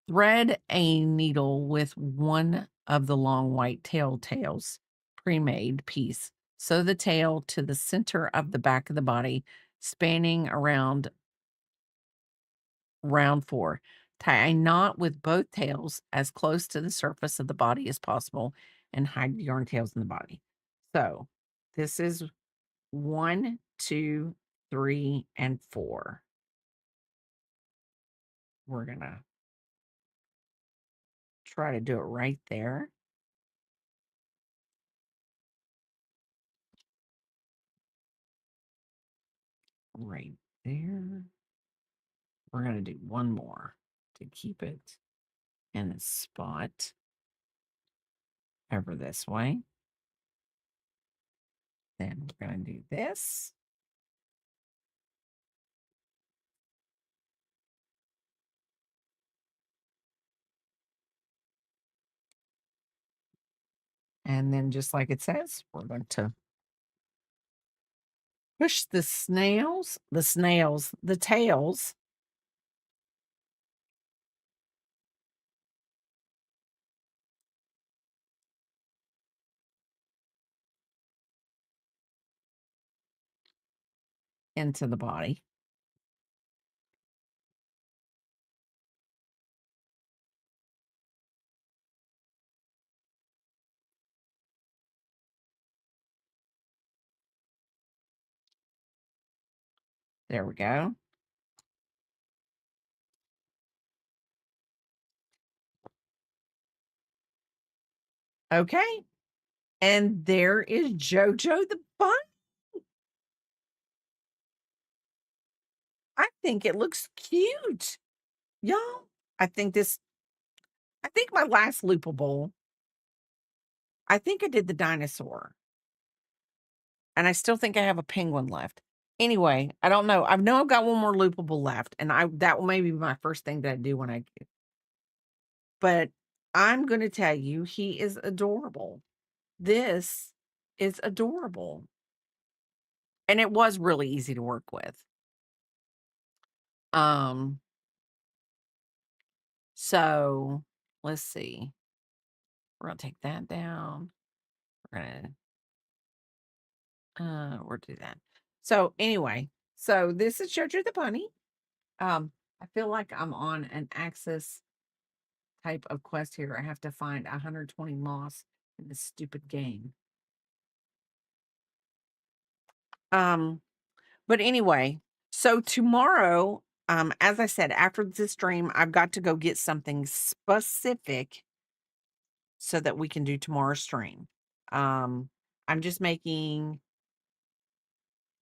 Thread a needle with one of the long white tails, pre-made piece. Sew the tail to the center of the back of the body, spanning around round 4. Tie a knot with both tails as close to the surface of the body as possible and hide the yarn tails in the body. So this is 1, 2, 3, and 4. We're gonna try to do it right there. Right there. We're gonna do one more to keep it in its spot over this way. Then we're gonna do this. And then just like it says, we're going to push the tails into the body. There we go. Okay. And there is Jojo the bunny. I think it looks cute. Y'all, I think my last loopable, I think I did the dinosaur. And I still think I have a penguin left. Anyway, I don't know. I know I've got one more loopable left, and that will maybe be my first thing that I do when I get. But I'm going to tell you, he is adorable. This is adorable. And it was really easy to work with. So let's see. We're gonna take that down. We're we'll do that. So anyway, so this is Jojo the bunny. I feel like I'm on an Axis type of quest here. I have to find 120 moss in this stupid game. But anyway, so tomorrow, as I said, after this stream, I've got to go get something specific so that we can do tomorrow's stream. I'm just making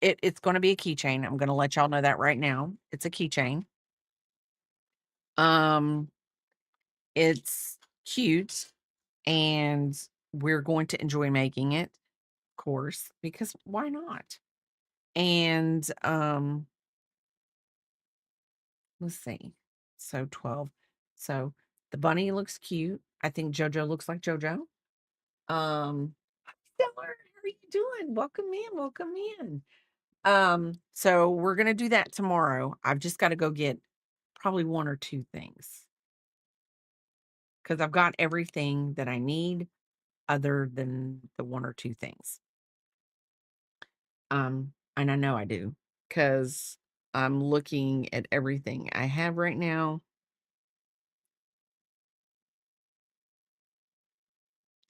it's going to be a keychain. I'm going to let y'all know that right now. It's a keychain. It's cute and we're going to enjoy making it, of course, because why not? And let's see. So 12. So the bunny looks cute. I think Jojo looks like Jojo. Hi, Stellar, how are you doing? Welcome in, welcome in. So we're gonna do that tomorrow. I've just got to go get probably one or two things because I've got everything that I need other than the one or two things. And I know I do because I'm looking at everything I have right now.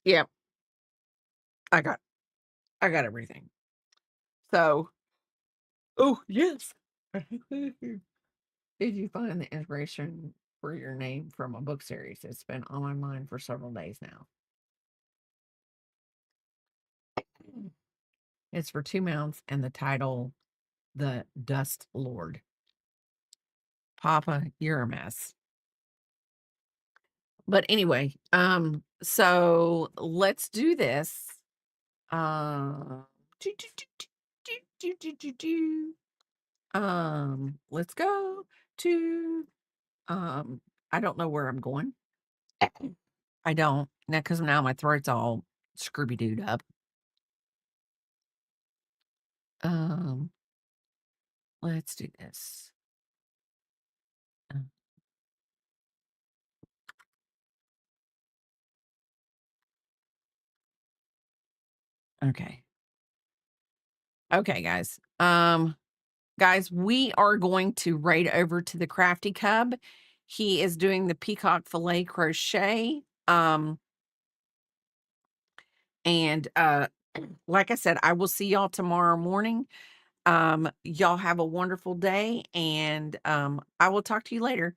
Yep, I got everything. So, oh yes. Did you find the inspiration for your name from a book series? It's been on my mind for several days now. It's for 2 mounts and the title, The Dust Lord. Papa, you're a mess. But anyway, so let's do this. Let's go to I don't know where I'm going. I don't. Now because now my throat's all scrooby dooed up. Let's do this. Okay. Okay, guys. Guys, we are going to raid over to the Crafty Cub. He is doing the peacock fillet crochet. And like I said, I will see y'all tomorrow morning. Y'all have a wonderful day, and I will talk to you later.